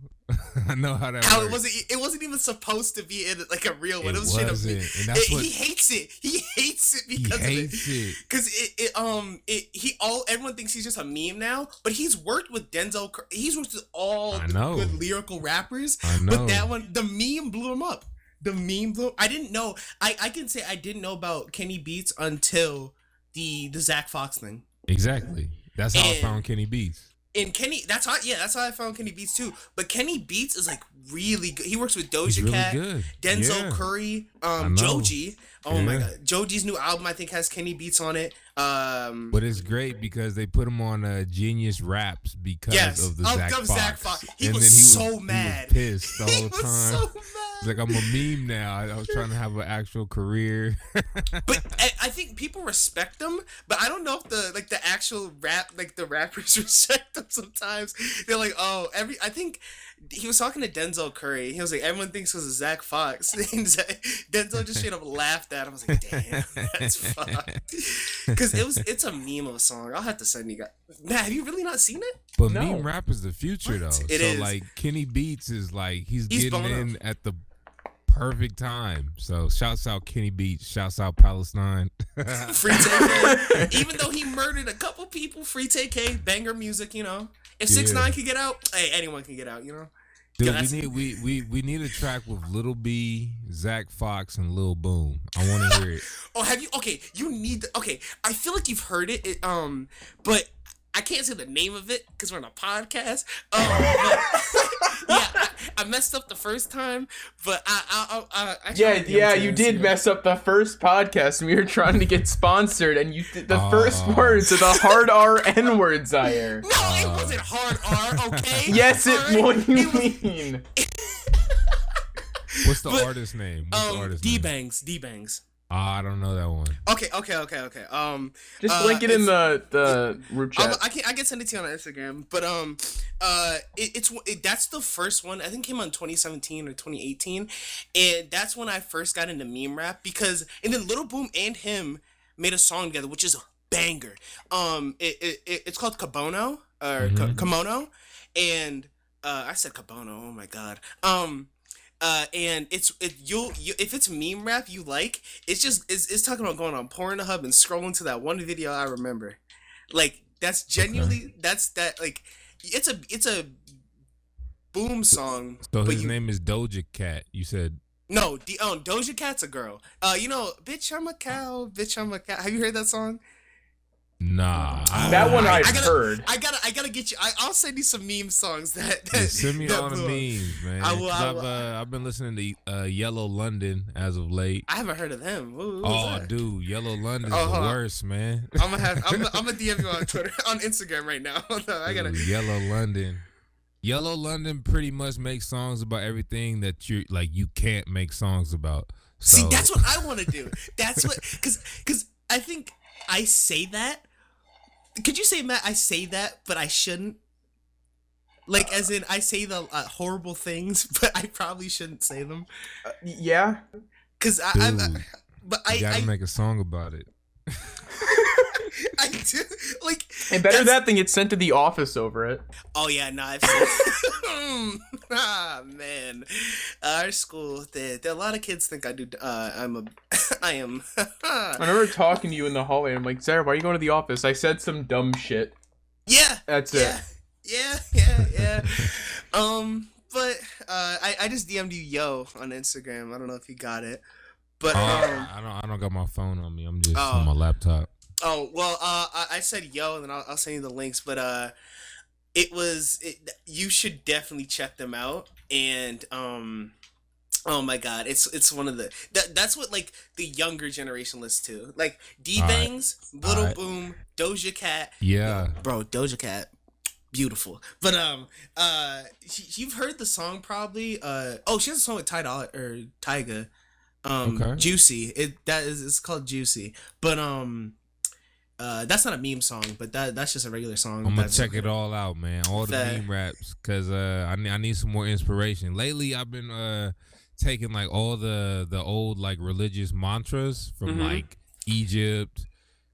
I know how that works. It wasn't even supposed to be in like a real one. It was wasn't. And that's he hates it. He hates it because of it. Because everyone thinks he's just a meme now, but he's worked with Denzel. He's worked with all the good lyrical rappers. I know. But that one, the meme blew him up. I didn't know. I can say I didn't know about Kenny Beats until the Zach Fox thing. Exactly. That's how I found Kenny Beats. And Kenny, that's how I found Kenny Beats too. But Kenny Beats is like really good. He works with Doja Cat, good. Denzel Curry, Joji. Oh my God, Joji's new album I think has Kenny Beats on it. But it's great because they put him on Genius Raps because of the Zach Fox. He was so mad. He was pissed the whole time. So mad. He's like, I'm a meme now. I was trying to have an actual career. But I think people respect them, but I don't know if the actual the rappers respect them sometimes. They're like, I think he was talking to Denzel Curry. He was like, everyone thinks it was Zach Fox. And Denzel just straight up laughed at him. I was like, damn, that's fucked. Because it's a meme of a song. I'll have to send you guys. Matt, have you really not seen it? But No. meme rap is the future, though. It so is. like Kenny Beats is like he's getting blowing in up. at the perfect time. So shouts out Kenny Beats, shouts out Palestine. Free TK. Even though he murdered a couple people, Free TK, banger music, you know. If 6ix9ine can get out, hey, anyone can get out, you know. Dude, Yeah, we need a track with Lil B, Zach Fox, and Lil Boom. I want to hear it. Oh, have you? Okay, you need. Okay, I feel like you've heard it. But I can't say the name of it because we're on a podcast. But, yeah, I messed up the first time, but I You did mess up the first podcast, and we were trying to get sponsored, and you did the first words are the hard R N words, Zaire. No, it wasn't hard R. Okay. Yes, what do you was- mean? What's the artist name? What's the artist name? D-Bangs. I don't know that one. Okay. Just link it in the group chat. I can send it to you on Instagram, but that's the first one. I think it came out in 2017 or 2018, and that's when I first got into meme rap and then Lil Boom and him made a song together, which is a banger. It's called Kabono or Kimono, and I said Kabono. Oh my god. And if it's meme rap you like, it's talking about going on Pornhub and scrolling to that one video I remember. Like that's genuinely like it's a Boom song. So his name is Doja Cat. You said no. Doja Cat's a girl. Bitch I'm a cow. Bitch I'm a cow. Have you heard that song? nah. That one I've heard. I gotta get you. I'll send you some meme songs that Send me that all the blew up. memes, man. I will. 'Cause I've been listening to Yellow London as of late. I haven't heard of them. Who's Oh, that? dude, Yellow London's Oh, the hold on. worst, man. I'm gonna DM you on Twitter, on Instagram right now. I gotta. Dude, Yellow London. Yellow London pretty much makes songs about everything that you can't make songs about. So, See, that's what I want to do. That's what, because I think I say that. Could you say, Matt? I say that, but I shouldn't. Like, as in, I say the horrible things, but I probably shouldn't say them. Yeah. Cause Dude, but you gotta I make a song about it. I do like. And better that's- that than get sent to the office over it. Oh yeah, no, I've seen. Man, our school, a lot of kids think I do. I am. I remember talking to you in the hallway. I'm like, Sarah, why are you going to the office? I said some dumb shit. Yeah, That's yeah, it. yeah. But I just DM'd you yo on Instagram. I don't know if you got it, but I don't got my phone on me. I'm just Oh. on my laptop. Oh well, I said yo, and then I'll send you the links. But you should definitely check them out. And oh my god, it's one of the that's what like the younger generation listens to. Like D-Bangs, Little Alright. Boom, Doja Cat. Yeah. Bro, Doja Cat, beautiful. But you've heard the song probably. She has a song with Tyga. Okay. Juicy. It's called Juicy. But that's not a meme song, but that's just a regular song. I'm gonna That's- check it all out, man. All the That- meme raps, cause I need some more inspiration. Lately, I've been taking like all the old like religious mantras from like Egypt,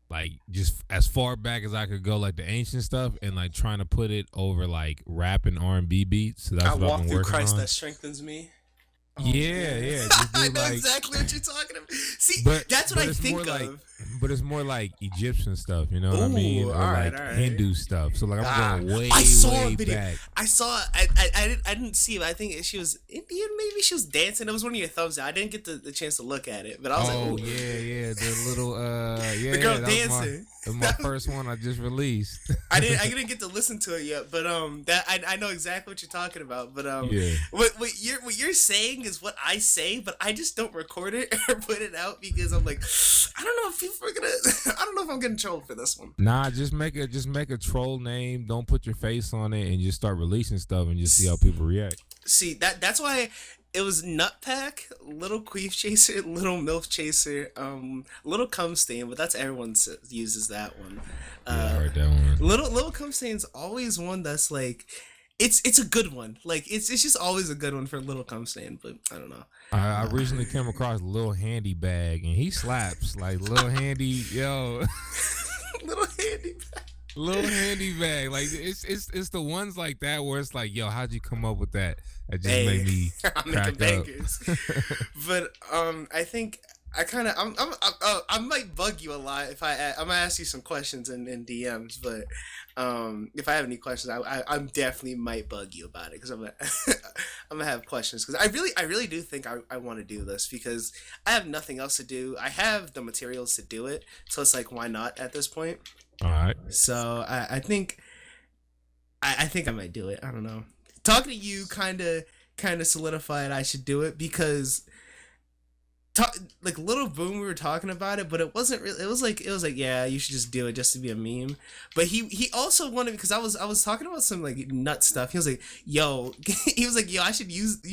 like just as far back as I could go, like the ancient stuff, and like trying to put it over like rap and R&B beats. So that's I what walk I've been through working Christ on. that strengthens me. Yeah. Just do, I know like, exactly what you're talking about. See, But that's what I it's think more of. like, but it's more like Egyptian stuff, you know what I mean, or alright, like alright. Hindu stuff. So like I'm going way, I saw way a video. back. I saw. I didn't see it. I think she was Indian. Maybe she was dancing. It was one of your thumbs out. I didn't get the chance to look at it, but I was Oh like, ooh. yeah, the little The girl that was dancing. That was my first one I just released. I didn't get to listen to it yet, but that I know exactly what you're talking about. But Yeah. what you're saying is what I say, but I just don't record it or put it out because I'm like, I don't know if people are gonna. I don't know if I'm getting trolled for this one. Nah, just make a troll name. Don't put your face on it, and just start releasing stuff, and just see how people react. See that's why it was Nutpack, Little Queef Chaser, Little Milf Chaser, Little Cum Stain, but that's everyone uses that one. Yeah, I heard that one. Little Cum Stain's always one that's like, it's a good one. Like it's just always a good one for Little Cum Stan, but I don't know. I recently came across Lil Handy Bag, and he slaps like Lil Handy, yo. Little Handy Bag. Little Handy Bag, like it's the ones like that where it's like, yo, how'd you come up with that? That just made me I'm crack making up. bangers. But I think I might bug you a lot if I'm gonna ask you some questions in DMs, but if I have any questions, I'm definitely might bug you about it because I'm gonna have questions because I really do think I want to do this because I have nothing else to do. I have the materials to do it, so it's like why not at this point? All right. So I think I think I might do it. I don't know. Talking to you kind of solidified I should do it because like Little Boom, we were talking about it, but it wasn't really. It was like yeah, you should just do it just to be a meme. But he also wanted, because I was talking about some like nut stuff. He was like, yo, you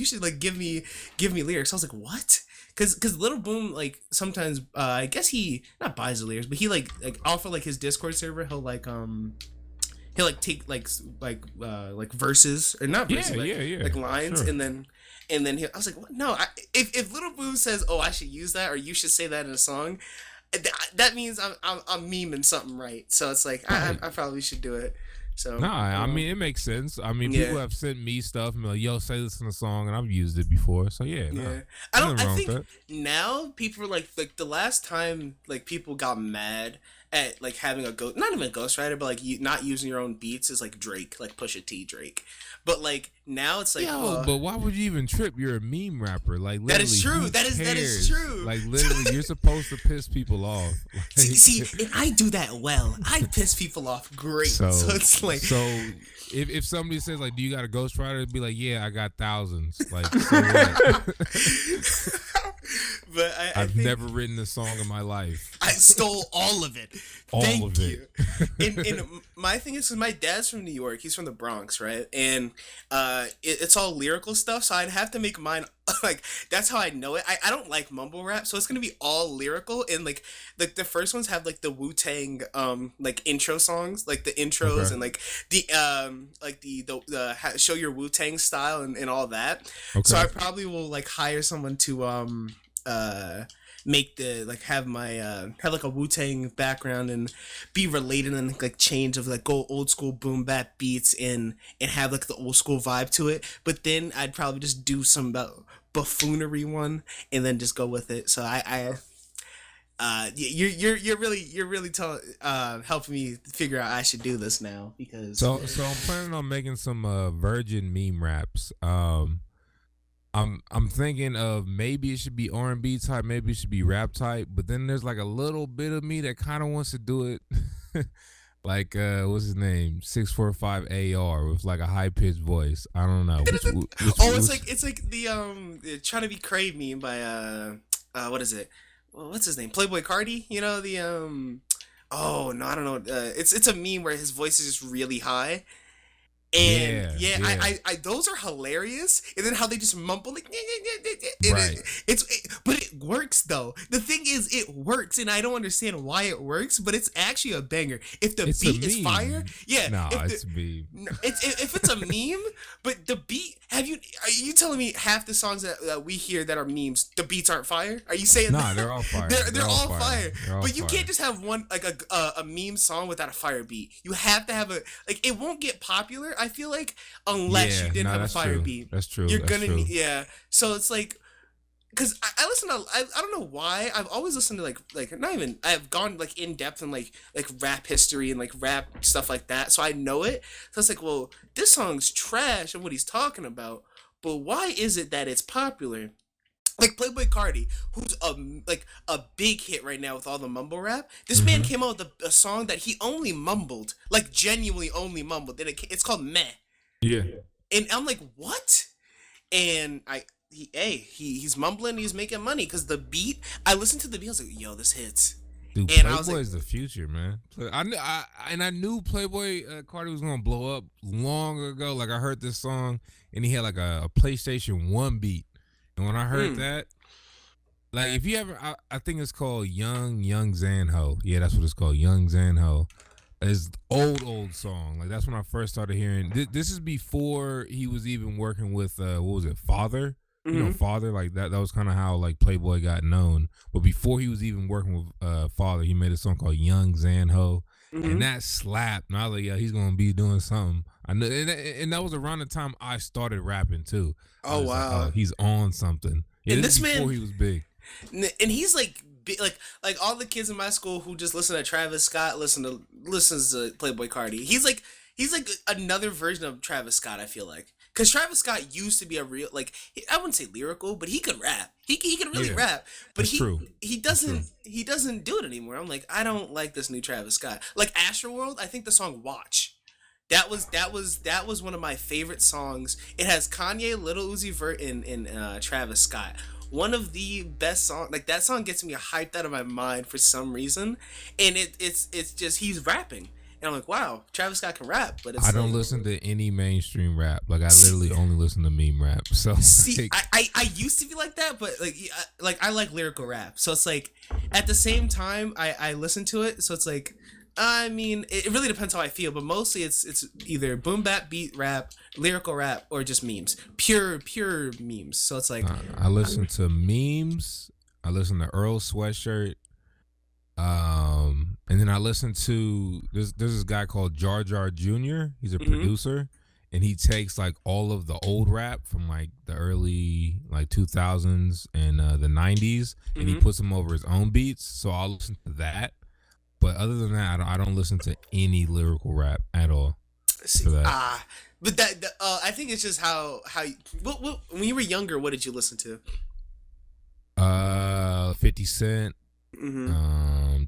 should like give me lyrics. I was like, what? Because Little Boom, like sometimes I guess he not buys the lyrics, but he like off of like his Discord server, he'll like take like verses or not verses, like lines, sure. and then I was like, what? No, if Little Boo says, oh, I should use that, or you should say that in a song, that means I'm memeing something right. So it's like, I probably should do it. So I mean, it makes sense. I mean, people have sent me stuff and be like, yo, say this in a song, and I've used it before. So yeah. I think now people are like the last time like people got mad at like having not even a ghostwriter, but like not using your own beats is like Drake, like Pusha T Drake. But like now it's like, but why would you even trip? You're a meme rapper. Like that is true. That is true. Like literally, you're supposed to piss people off. Like, see, and I do that well. I piss people off great. So it's like, if somebody says like, do you got a ghostwriter? It'd be like, yeah, I got thousands. Like, so what? But I've never written a song in my life. I stole all of it. Thank you. And my thing is, because my dad's from New York, he's from the Bronx, right? And it's all lyrical stuff, so I'd have to make mine like that's how I know it. I don't like mumble rap, so it's gonna be all lyrical. And like the first ones have like the Wu-Tang like intro songs, like the intros, and like the show your Wu-Tang style and all that. Okay. So I probably will like hire someone to make the like have my have like a Wu-Tang background and be related and like change of like go old school boom bap beats and have like the old school vibe to it. But then I'd probably just do some buffoonery one and then just go with it. So you're really helping me figure out I should do this now because so I'm planning on making some virgin meme raps. I'm thinking of maybe it should be R&B type, maybe it should be rap type, but then there's like a little bit of me that kind of wants to do it like what's his name, 645 AR with like a high pitched voice. I don't know. It's like the trying to be Crave meme by what is it? Well, what's his name? Playboy Cardi. You know the oh no, I don't know. It's a meme where his voice is just really high. And I those are hilarious. And then how they just mumble like right. But it works though. The thing is, it works, and I don't understand why it works, but it's actually a banger. If the beat is fire, it's a meme. If it's a meme, but the beat. Are you telling me half the songs that we hear that are memes, the beats aren't fire? Are you saying that? They're all fire. They're all fire. But you can't just have one like a meme song without a fire beat. You have to have it won't get popular, I feel like, unless you didn't have a fire beat. That's true. You're gonna need, So it's like, because I listen to I don't know why I've always listened to like not even I've gone like in depth in like rap history and like rap stuff like that, so I know it. So it's like, well, this song's trash and what he's talking about, but why is it that it's popular? Like Playboy Cardi, who's a big hit right now with all the mumble rap. This man came out with a song that he only mumbled, like genuinely only mumbled. And it's called Meh. Yeah. And I'm like, what? And he's mumbling, he's making money because the beat. I listened to the beat, I was like, yo, this hits. Dude, and Playboy is the future, man. I knew Playboy Cardi was gonna blow up long ago. Like I heard this song, and he had like a PlayStation 1 beat. And when I heard that, like if you ever, I think it's called Young Zanho. Yeah, that's what it's called, Young Zanho. His old song. Like that's when I first started hearing. This is before he was even working with what was it, Father? You know, Father. Like that. That was kind of how like Playboy got known. But before he was even working with Father, he made a song called Young Zanho, and that slapped. And I was like, yeah, he's gonna be doing something. I know, and that was around the time I started rapping too. Oh wow, like, oh, he's on something. Yeah, and this before man, he was big. And he's like all the kids in my school who just listen to Travis Scott listens to Playboy Cardi. He's like another version of Travis Scott. I feel like because Travis Scott used to be a real I wouldn't say lyrical, but he could rap. He can really rap. But he doesn't do it anymore. I'm like, I don't like this new Travis Scott. Like Astroworld, I think the song Watch. That was one of my favorite songs. It has Kanye, Lil Uzi Vert, and Travis Scott. One of the best songs. Like that song gets me hyped out of my mind for some reason, and it's just he's rapping, and I'm like, wow, Travis Scott can rap. But it's I don't listen to any mainstream rap. Like I literally only listen to meme rap. So see, I used to be like that, but like I like lyrical rap. So it's like at the same time I listen to it. So it's like. I mean, it really depends how I feel, but mostly it's either boom bap, beat rap, lyrical rap, or just memes, pure memes. So it's like I listen to memes. I listen to Earl Sweatshirt, and then I listen to there's this guy called Jar Jar Jr. He's a producer, and he takes like all of the old rap from like the early like 2000s and the 90s, and he puts them over his own beats. So I'll listen to that. But other than that, I don't listen to any lyrical rap at all. But that I think it's just how what when you were younger, what did you listen to? 50 Cent,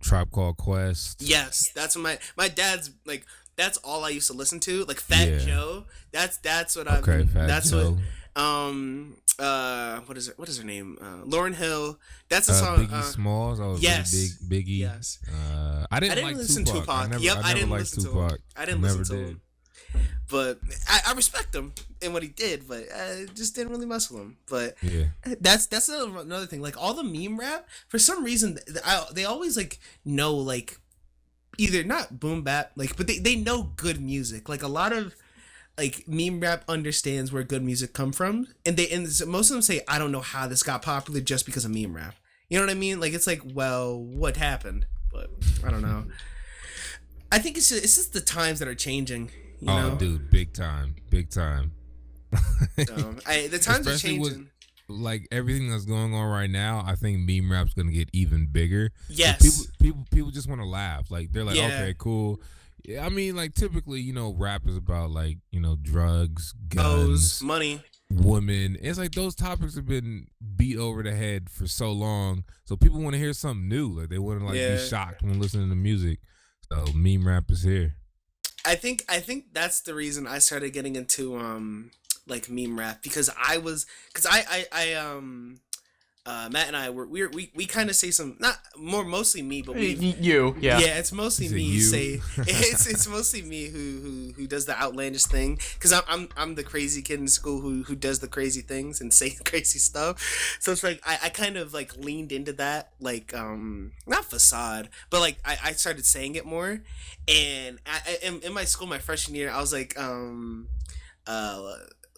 Tribe Called Quest. Yes, that's what my dad's like. That's all I used to listen to, like Fat Joe. That's what I've. Okay, Fat that's Joe. What is it? What is her name? Lauryn Hill. That's a song. Biggie Smalls. I was yes, really big Biggie. Yes. I didn't like listen to Tupac. I didn't listen to him. I didn't listen to him. But I respect him and what he did, but I just didn't really mess with him. But yeah, that's another thing. Like all the meme rap, for some reason, they always like know like either not boom bap like, but they know good music. Like a lot of like meme rap understands where good music come from, and most of them say, I don't know how this got popular just because of meme rap. You know what I mean? Like it's like, well, what happened? But I don't know. I think it's just the times that are changing. You know? Dude, big time. The times are changing. With, like everything that's going on right now, I think meme rap's gonna get even bigger. Yes, people just want to laugh. Like they're like, okay, cool. Yeah, I mean, like typically, you know, rap is about like, you know, drugs, guns, money, women. It's like those topics have been beat over the head for so long, so people want to hear something new. Like they want to like be shocked when listening to music. So meme rap is here. I think that's the reason I started getting into like meme rap because I Matt and I we kind of say some mostly me, but it's mostly me say it's mostly me who does the outlandish thing because I'm the crazy kid in school who does the crazy things and say crazy stuff. So it's like I kind of like leaned into that, like not facade, but like I started saying it more. And in my school my freshman year I was like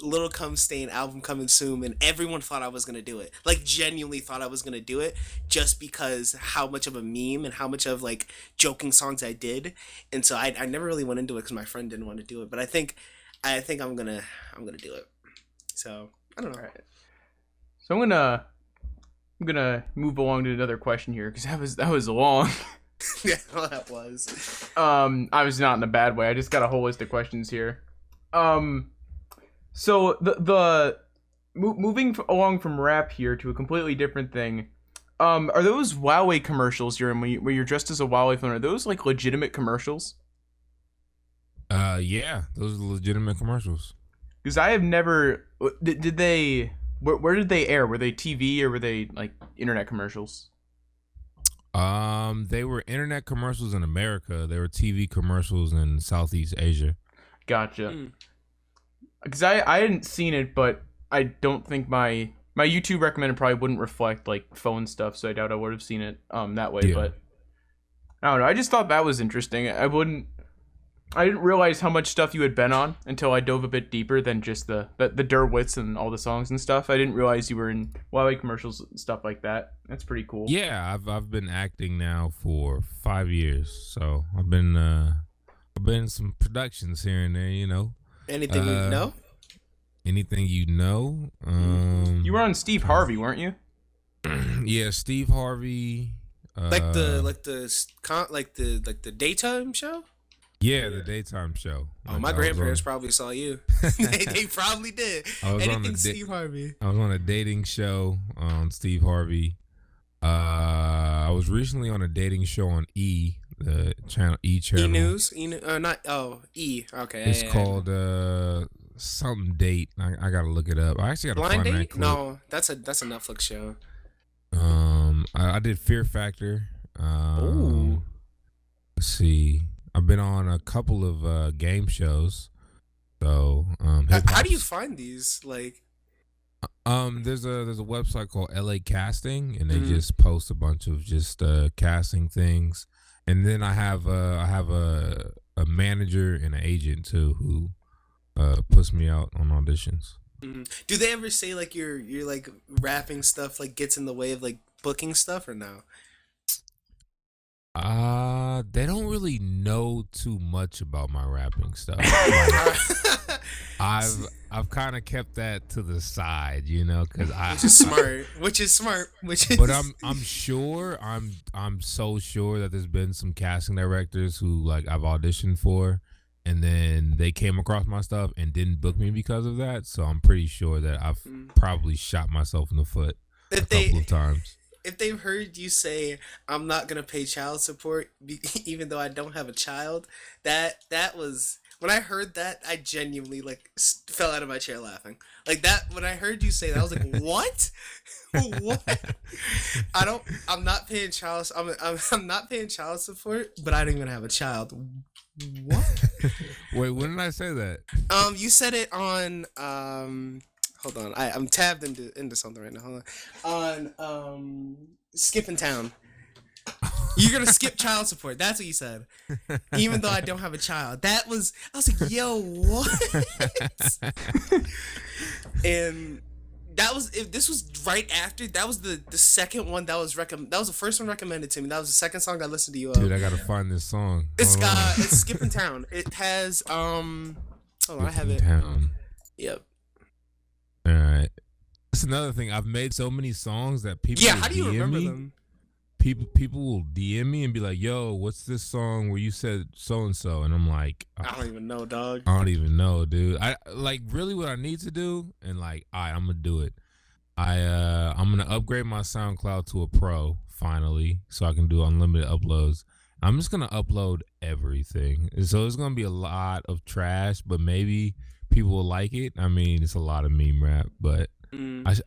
Little Cum Stain album coming soon, and everyone thought I was gonna do it. Like genuinely thought I was gonna do it just because how much of a meme and how much of like joking songs I did. And so I never really went into it because my friend didn't want to do it. But I think I'm gonna do it. So I don't know. All right. So I'm gonna move along to another question here because that was long. Yeah, well, that was. I was not in a bad way. I just got a whole list of questions here. So the moving along from rap here to a completely different thing. Are those Huawei commercials you're in where you're dressed as a Huawei phone? Are those like legitimate commercials? Yeah, those are legitimate commercials. Because I have never. Did they? Where did they air? Were they TV or were they like internet commercials? They were internet commercials in America. They were TV commercials in Southeast Asia. Gotcha. Because I hadn't seen it, but I don't think my YouTube recommended probably wouldn't reflect like phone stuff, so I doubt I would have seen it that way. Yeah. But I don't know. I just thought that was interesting. I wouldn't I didn't realize how much stuff you had been on until I dove a bit deeper than just the Witz and all the songs and stuff. I didn't realize you were in Huawei commercials and stuff like that. That's pretty cool. Yeah, I've been acting now for 5 years, so I've been in some productions here and there. You know. Anything you know? Anything you know? You were on Steve Harvey, weren't you? Yeah, Steve Harvey. Like the daytime show? Yeah, the daytime show. Oh, my grandparents probably saw you. they probably did. Anything Steve Harvey. I was on a dating show on Steve Harvey. I was recently on a dating show on the channel E channel. E News? E. Okay. It's called something date. I gotta look it up. I actually gotta Blind find Date? that clip. No, that's a Netflix show. I did Fear Factor. Ooh. Let's see. I've been on a couple of game shows. So how do you find these? Like, there's a website called LA Casting, and they just post a bunch of just casting things. And then I have a manager and an agent too who puts me out on auditions. Do they ever say like your like rapping stuff like gets in the way of like booking stuff or no? They don't really know too much about my rapping stuff. I've kind of kept that to the side, you know, because which is smart. But I'm sure I'm so sure that there's been some casting directors who like I've auditioned for, and then they came across my stuff and didn't book me because of that. So I'm pretty sure that I've probably shot myself in the foot a couple of times. If they've heard you say I'm not gonna pay child support even though I don't have a child, that was when I heard that I genuinely like fell out of my chair laughing like that. When I heard you say that, I was like, what? What? I'm not paying child. I'm not paying child support, but I don't even have a child. What? Wait, when did I say that? You said it on hold on, I'm tabbed into something right now. Hold on. Skipping town. You're gonna skip child support. That's what you said. Even though I don't have a child. I was like, yo, what? And this was right after. That was the second one that was that was the first one recommended to me. That was the second song I listened to you. Dude, I gotta find this song. It's Skipping Town. It has hold on, I have it. Town. Yep. All right. That's another thing. I've made so many songs that people. Yeah, how do you remember them? People will DM me and be like, "Yo, what's this song where you said so and so?" And I'm like, I don't even know, dog. I don't even know, dude. I like really what I need to do, and like, I'm gonna do it. I'm gonna upgrade my SoundCloud to a Pro finally, so I can do unlimited uploads. I'm just gonna upload everything, so it's gonna be a lot of trash, but maybe people will like it. I mean, it's a lot of meme rap, but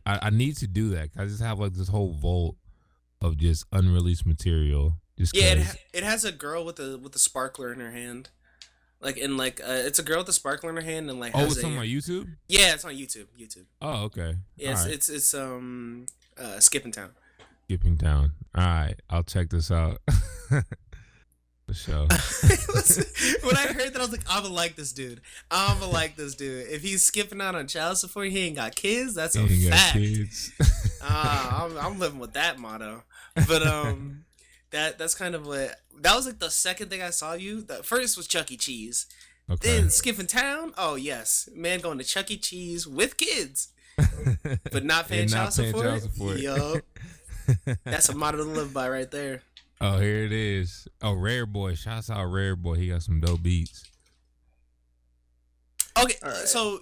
I need to do that. 'Cause I just have like this whole vault of just unreleased material. Just it has a girl with a sparkler in her hand, it's a girl with a sparkler in her hand and like. Oh, it's on my YouTube. Yeah, it's on YouTube. Oh, okay. Yeah, it's Skipping Town. Skipping Town. All right, I'll check this out. The show. When I heard that, I was like, I'm gonna like this dude. If he's skipping out on child support, he ain't got kids. That's a fact. Kids. I'm living with that motto. But that's kind of what that was like the second thing I saw you. The first was Chuck E. Cheese. Okay. Then Skipping Town. Oh yes, man, going to Chuck E. Cheese with kids, but not paying child support. Yo, that's a motto to live by right there. Oh, here it is. Oh, Rare Boy. Shouts out Rare Boy. He got some dope beats. Okay, so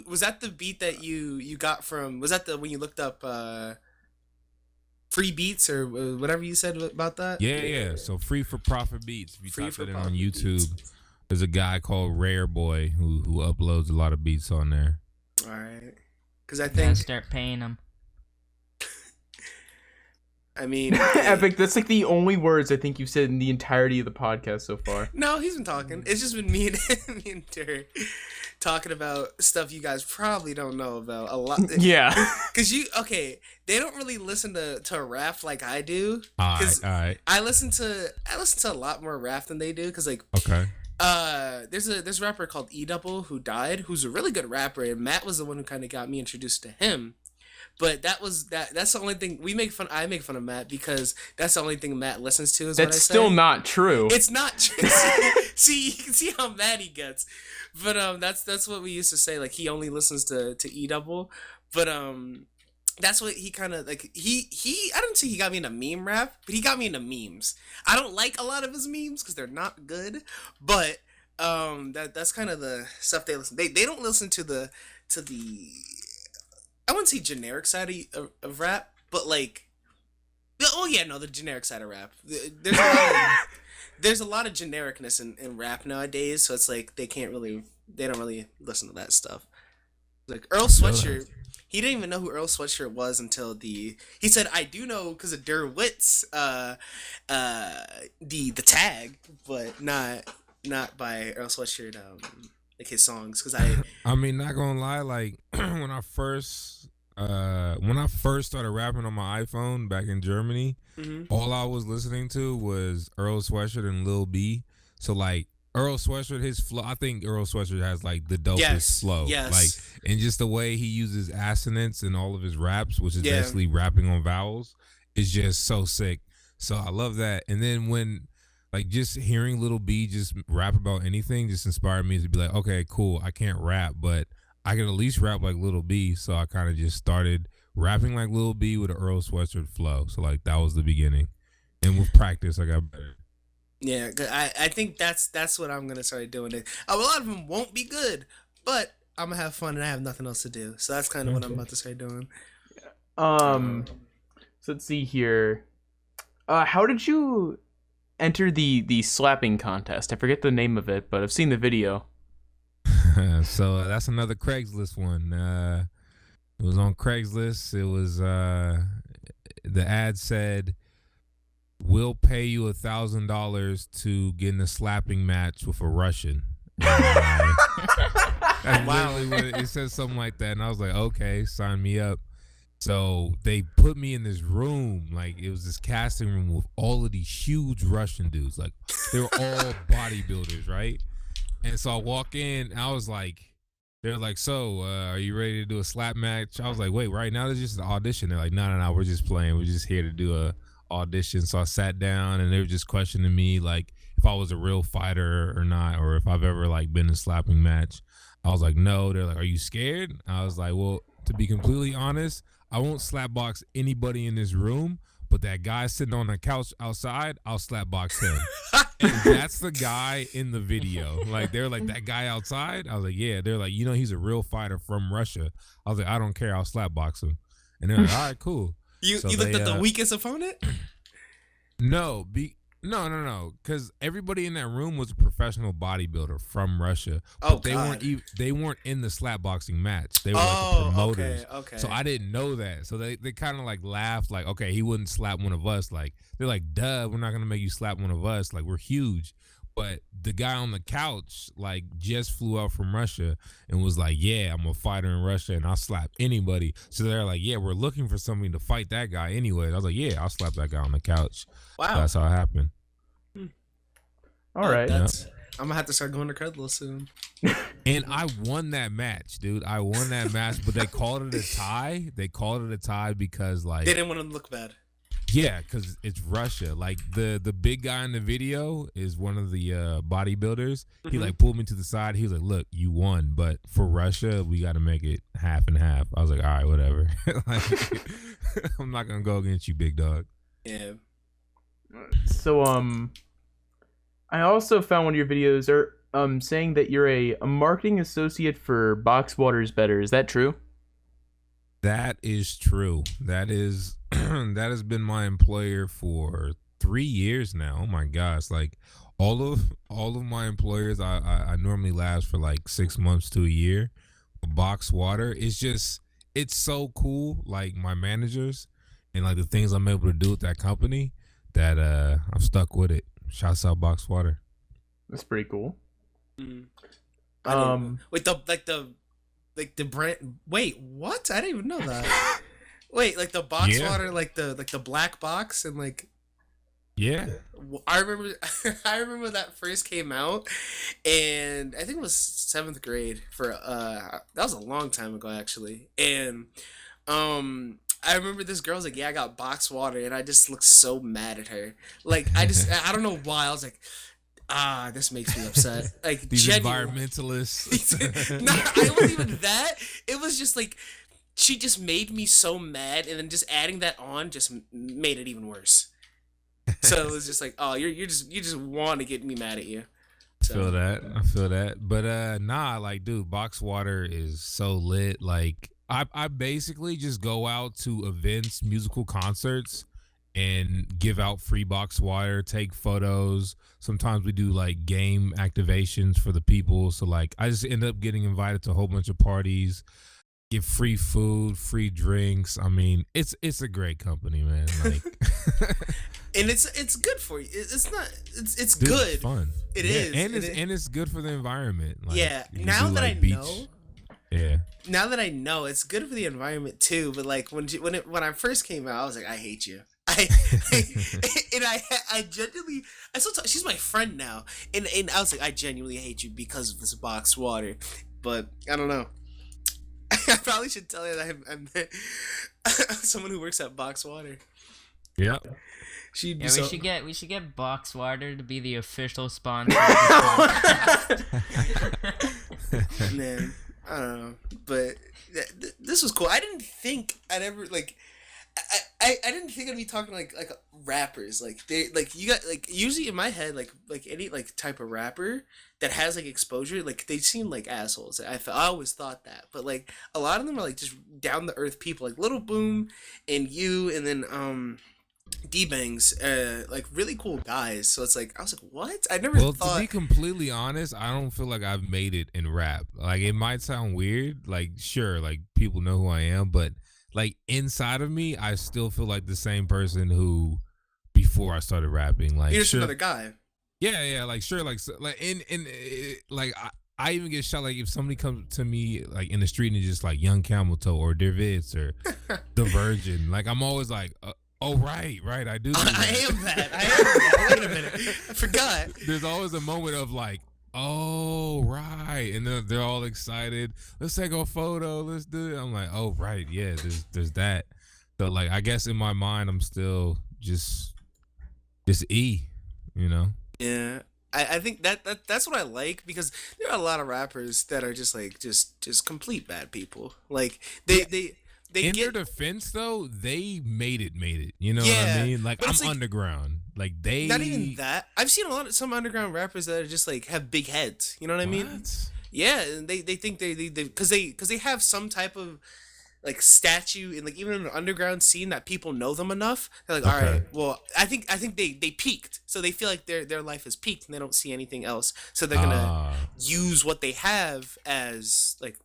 was that the beat that you got from, was that when you looked up free beats or whatever you said about that? Yeah. So Free for Profit Beats. If you type that in on YouTube, there's a guy called Rare Boy who uploads a lot of beats on there. All right. Because I think. Start paying him. I mean, Epic, that's like the only words I think you've said in the entirety of the podcast so far. No, he's been talking. It's just been me and Terry talking about stuff you guys probably don't know about a lot. Yeah. Because they don't really listen to rap like I do. All right. I listen to a lot more rap than they do. Because okay. There's a rapper called E Double who died, who's a really good rapper, and Matt was the one who kind of got me introduced to him. But that's the only thing I make fun of Matt because that's the only thing Matt listens to. Is That's what I say. still not true. It's not true. See, you can see how mad he gets. But that's what we used to say. Like he only listens to E Double. But that's what he kind of like. He I don't say he got me into meme rap, but he got me into memes. I don't like a lot of his memes because they're not good. But that's kind of the stuff they listen. They don't listen to the I wouldn't say generic side of rap, but like, oh yeah, no, the generic side of rap. There's a lot of genericness in rap nowadays, so it's like they don't really listen to that stuff. Like Earl Sweatshirt, he didn't even know who Earl Sweatshirt was until he said, I do know because of Witz, the tag, but not by Earl Sweatshirt, like his songs, because I mean, not gonna lie, like when I first started rapping on my iPhone back in Germany, all I was listening to was Earl Sweatshirt and Lil B. So like Earl Sweatshirt, his flow, I think Earl Sweatshirt has like the dopest flow. Yes. Like, and just the way he uses assonance in all of his raps, which is basically rapping on vowels, is just so sick. So I love that. And then when like just hearing Lil B just rap about anything just inspired me to be like, okay, cool. I can't rap, but I can at least rap like Lil B. So I kind of just started rapping like Lil B with an Earl Sweatshirt flow. So like that was the beginning, and with practice, I got better. Yeah, I think that's what I'm gonna start doing. A lot of them won't be good, but I'm gonna have fun and I have nothing else to do. So that's kind of what I'm about to start doing. So let's see here. How did you enter the slapping contest? I forget the name of it, but I've seen the video. So that's another Craigslist one. It was on Craigslist. It was the ad said, "We'll pay you $1,000 to get in a slapping match with a Russian." That's literally what it says, something like that. And I was like, okay, sign me up. So they put me in this room, like it was this casting room with all of these huge Russian dudes. Like they were all bodybuilders, right? And so I walk in, and I was like, they're like, so are you ready to do a slap match? I was like, wait, right now there's just an audition. They're like, no, we're just playing. We're just here to do a audition. So I sat down, and they were just questioning me like if I was a real fighter or not, or if I've ever like been in a slapping match. I was like, no. They're like, are you scared? I was like, well, to be completely honest, I won't slap box anybody in this room, but that guy sitting on the couch outside, I'll slap box him. And that's the guy in the video. Like, they're like, that guy outside? I was like, yeah. They're like, he's a real fighter from Russia. I was like, I don't care. I'll slap box him. And they're like, all right, cool. You looked at the weakest opponent? No, because everybody in that room was a professional bodybuilder from Russia. But they weren't in the slap boxing match. They were like the promoters. Okay. So I didn't know that. So they kind of like laughed, like, okay, he wouldn't slap one of us. Like they're like, duh, we're not gonna make you slap one of us. Like we're huge. But the guy on the couch like just flew out from Russia and was like, yeah, I'm a fighter in Russia and I'll slap anybody. So they're like, yeah, we're looking for somebody to fight that guy anyway. I was like, yeah, I'll slap that guy on the couch. Wow. So that's how it happened. All right. I'm gonna have to start going to Craigslist soon. And I won that match, dude. I won that match, but they called it a tie. They called it a tie because like they didn't want to look bad. Yeah, because it's Russia. Like the big guy in the video is one of the bodybuilders. He like pulled me to the side. He was like, "Look, you won, but for Russia, we got to make it half and half." I was like, "All right, whatever." Like, I'm not gonna go against you, big dog. Yeah. So I also found one of your videos are saying that you're a marketing associate for Box Waters Better. Is that true? That is true. That is that has been my employer for 3 years now. Oh my gosh! Like all of my employers, I normally last for like 6 months to a year. Box Water, it's so cool. Like my managers and like the things I'm able to do with that company that I'm stuck with it. Shouts out Box Water. That's pretty cool. With the brand. Wait, what? I didn't even know that. Wait, like the box water, like the black box and like. Yeah. I remember I remember that first came out, and I think it was 7th grade for that was a long time ago actually. And I remember this girl was like, "Yeah, I got box water," and I just looked so mad at her. Like I don't know why. I was like, this makes me upset. Like These genuinely. environmentalists. No, it wasn't even that. It was just like she just made me so mad, and then just adding that on just made it even worse. So it was just like, oh, you just want to get me mad at you. So. I feel that. But nah, like, dude, box water is so lit. Like, I basically just go out to events, musical concerts, and give out free box water, take photos. Sometimes we do like game activations for the people. So like I just end up getting invited to a whole bunch of parties, get free food, free drinks. I mean, it's a great company, man. Like and it's good for you. It's not it's dude, good. It's fun. It yeah, is. And it's good for the environment. Like, yeah. Now that I know. Yeah. Now that I know, it's good for the environment too. But like when I first came out, I was like, I hate you. I genuinely I still she's my friend now, and I was like, I genuinely hate you because of this box water. But I don't know. I probably should tell you that I'm someone who works at Box Water. Yeah. We should get Box Water to be the official sponsor of the podcast. Man, I don't know, but this was cool. I didn't think I'd ever like. I didn't think I'd be talking like rappers like they like you got like usually in my head like any like type of rapper that has like exposure like they seem like assholes. I always thought that, but like a lot of them are like just down to earth people like Little Boom and you and then D-Bangs, like really cool guys. So it's like I was like, what? I never thought. Well, to be completely honest, I don't feel like I've made it in rap. Like it might sound weird, like sure, like people know who I am, but like inside of me, I still feel like the same person who before I started rapping. Like you're just sure, another guy. Yeah, like sure, like like I even get shot. Like if somebody comes to me like in the street and just like Young Camel Toe or Der Witz or The Virgin, like I'm always like. Oh right, I do. I am that. Wait a minute, I forgot. There's always a moment of like, oh right, and then they're all excited. Let's take a photo. Let's do it. I'm like, oh right, yeah. There's that. So like, I guess in my mind, I'm still just E, you know. Yeah, I think that's what I like because there are a lot of rappers that are just like just complete bad people. Like they in their defense, though, they made it. You know what I mean? Like I'm like, underground. Like they not even that. I've seen some underground rappers that are just like have big heads. You know what I mean? Yeah, and they think they because they have some type of like statue and like even in the underground scene that people know them enough. They're like, all right, well, I think they peaked, so they feel like their life is peaked and they don't see anything else, so they're gonna use what they have as like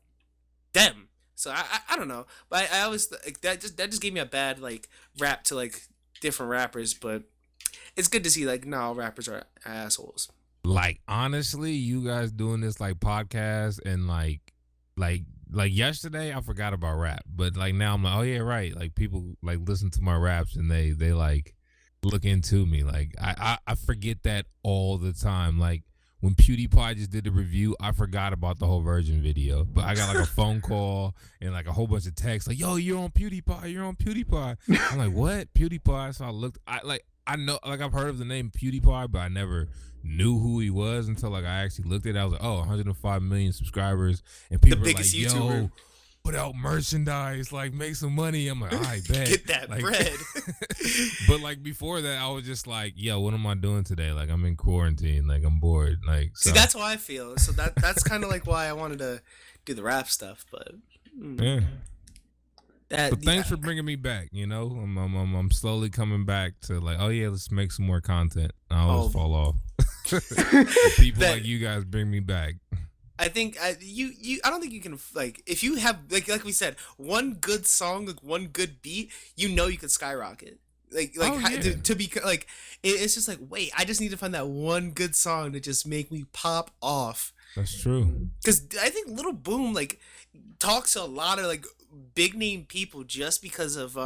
them. So I don't know, but I always like that just gave me a bad like rap to like different rappers, but it's good to see like no rappers are assholes. Like honestly, you guys doing this like podcast and like yesterday I forgot about rap, but like now I'm like, oh yeah, right. Like people like listen to my raps and they like look into me. Like I forget that all the time. Like when PewDiePie just did the review, I forgot about the whole Virgin video. But I got like a phone call and like a whole bunch of texts like, yo, you're on PewDiePie. I'm like, what? PewDiePie? So I looked, I know, like I've heard of the name PewDiePie, but I never knew who he was until like I actually looked at it. I was like, oh, 105 million subscribers. And people were like, YouTuber. Yo, put out merchandise, like make some money. I'm like, all right, bet. Get that like, bread. But like before that, I was just like, yo, what am I doing today? Like I'm in quarantine, like I'm bored. Like so. See, that's how I feel. So that's kind of like why I wanted to do the rap stuff. But yeah. But thanks for bringing me back. You know, I'm slowly coming back to like, oh yeah, let's make some more content. I always fall off. People like you guys bring me back. I think you I don't think you can like if you have like we said one good song, like one good beat, you know you could skyrocket. To be like it's just like wait, I just need to find that one good song to just make me pop off. That's true. Because I think Little Boom like talks to a lot of like big name people just because of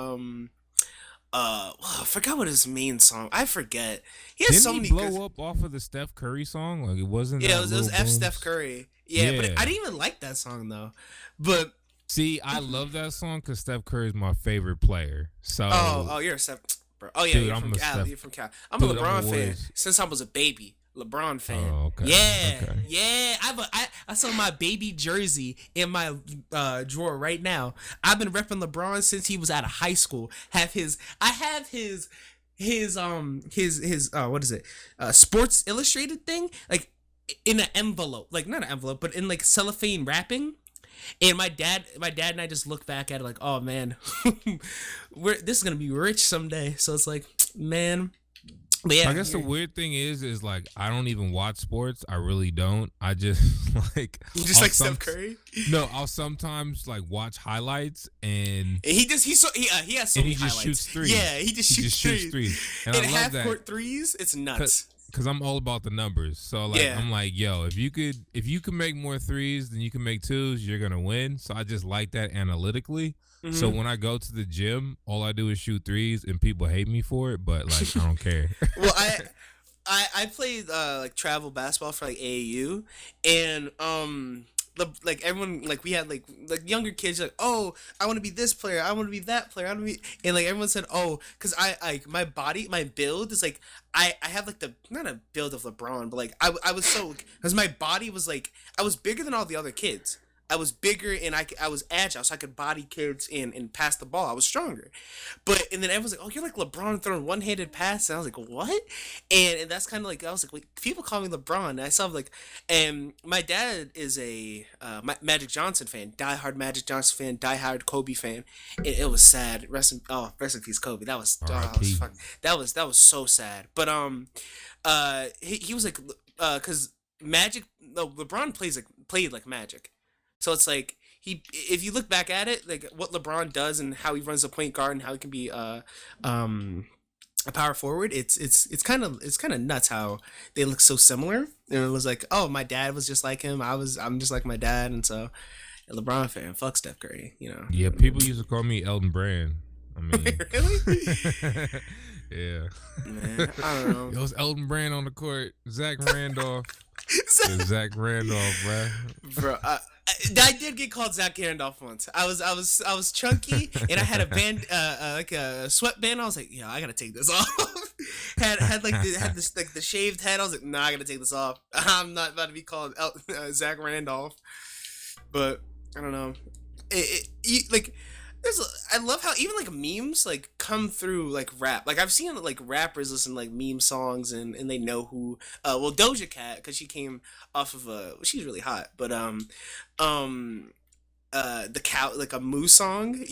I forgot what his main song. I forget. He has Didn't so he many blow good. up off of the Steph Curry song? Like it wasn't. Yeah, that it was Lil F Booms? Steph Curry. Yeah, but Yeah. I didn't even like that song though. But See, I love that song because Steph Curry is my favorite player. So, you're a Steph, bro. Oh yeah, Dude, you're I'm from a Cal. Steph- You're from Cal. I'm Dude, a I'm a LeBron fan Warriors. since I was a baby. LeBron fan. Oh, okay. Yeah, Okay. yeah. I saw my baby jersey in my drawer right now. I've been repping LeBron since he was out of high school. I have his what is it? Sports Illustrated thing, like in an envelope, like not an envelope, but in like cellophane wrapping. And my dad and I just look back at it like, oh man, this is gonna be rich someday. So it's like, man. But yeah, I guess the weird thing is like I don't even watch sports. I really don't. I just like you just I'll like Steph Curry. No, I'll sometimes like watch highlights and He has so and many he just highlights. shoots threes. Yeah, he just shoots threes. And in I love half that court threes. It's nuts. because I'm all about the numbers. So like Yeah. I'm like, yo, if you could make more threes than you can make twos, you're gonna win. So I just like that analytically. Mm-hmm. So when I go to the gym, all I do is shoot threes, and people hate me for it, but like I don't care. Well, I played like travel basketball for like AAU, and like everyone, like we had like younger kids like, oh, I want to be this player, I want to be that player, I want to be, and like everyone said, oh, because I like my build is like I have like the not a build of LeBron, but like I was so because my body was like I was bigger than all the other kids. I was bigger and I was agile, so I could body kids and pass the ball. I was stronger, and then everyone's like, "Oh, you're like LeBron throwing one-handed pass," and I was like, "What?" And that's kind of like I was like, "Wait, people call me LeBron." And I saw like, and my dad is a Magic Johnson fan, diehard Magic Johnson fan, diehard Kobe fan. It was sad. Rest in peace, Kobe. That was that was so sad. But he was like, because LeBron played like Magic. So it's like if you look back at it, like what LeBron does and how he runs the point guard and how he can be a power forward, it's kind of nuts how they look so similar. And it was like, oh, my dad was just like him. I'm just like my dad, and so a LeBron fan, fuck Steph Curry, you know. Yeah, people used to call me Elton Brand. I mean, really? Yeah. Man, I don't know. It was Elton Brand on the court. Zach Randolph. Zach Randolph, bro. I did get called Zach Randolph once. I was chunky and I had a band, like a sweatband. I was like, yeah, I gotta take this off. had this like the shaved head. I was like, nah, I gotta take this off. I'm not about to be called Zach Randolph. But I don't know. I love how even like memes like come through like rap. Like I've seen like rappers listen to like meme songs and they know who. Doja Cat, because she came off of she's really hot. But the cow, like a Moo song.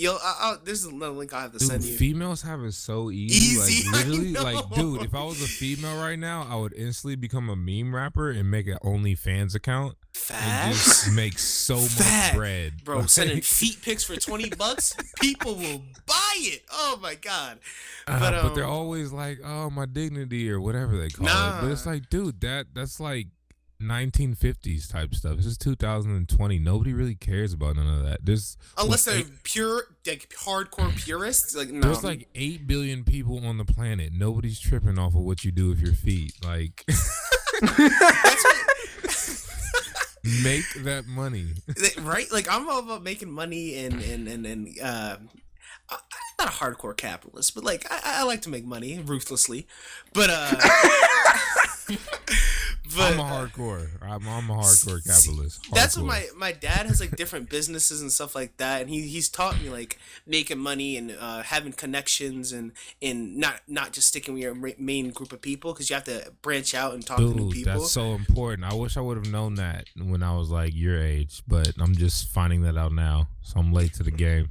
There's another link I have to send you. Females have it so easy. Like literally, like dude, if I was a female right now, I would instantly become a meme rapper and make an OnlyFans account. And just make so much bread, bro. Sending feet pics for $20, people will buy it. Oh my god! But they're always like, "Oh, my dignity" or whatever they call it. But it's like, dude, that's like 1950s type stuff. This is 2020. Nobody really cares about none of that. Unless they're pure, like hardcore purists. Like no. There's like 8 billion people on the planet. Nobody's tripping off of what you do with your feet. Like. That's what, make that money, right? Like I'm all about making money and I'm not a hardcore capitalist, but like I like to make money ruthlessly. But I'm a hardcore. I'm a hardcore capitalist. Hardcore. That's what my dad has like different businesses and stuff like that, and he's taught me like making money and having connections and not just sticking with your main group of people, because you have to branch out and talk to new people. That's so important. I wish I would have known that when I was like your age, but I'm just finding that out now, so I'm late to the game.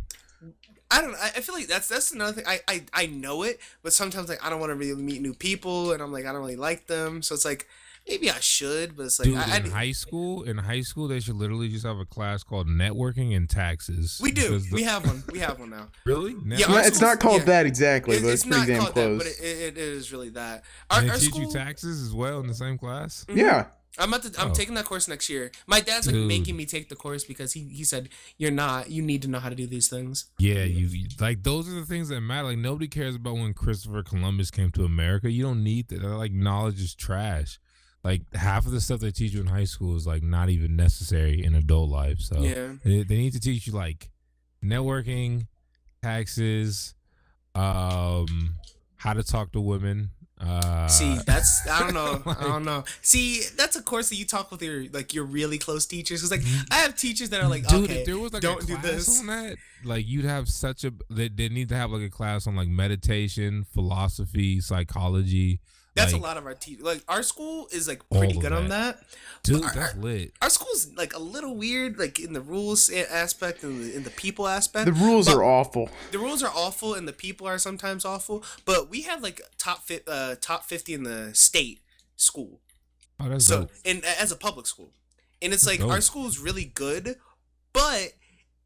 I don't know. I feel like that's another thing. I know it, but sometimes like I don't want to really meet new people, and I'm like I don't really like them, so it's like. Maybe I should, but it's like... Dude, in high school, they should literally just have a class called networking and taxes. We do. We have one. We have one now. Really? Yeah, it's not called that exactly, but it's pretty damn close. That, but it is really that. They teach you taxes as well in the same class? Yeah. I'm taking that course next year. My dad's like making me take the course because he said you need to know how to do these things. Yeah, you like those are the things that matter. Like nobody cares about when Christopher Columbus came to America. You don't need that. Like knowledge is trash. Like half of the stuff they teach you in high school is like not even necessary in adult life. So they need to teach you like networking, taxes, how to talk to women. See, that's I don't know. See, that's a course that you talk with your really close teachers. Cause like I have teachers that are like, dude, okay, if there was like don't a do class this. on that, like you'd have they need to have like a class on like meditation, philosophy, psychology. That's like, a lot of our teachers. Like our school is like pretty good on that. Dude, that's lit. Our school's like a little weird, like in the rules aspect and in the people aspect. The rules are awful. The rules are awful, and the people are sometimes awful. But we have like top 50 in the state school. Oh, that's dope. And as a public school, and it's like our school is really good, but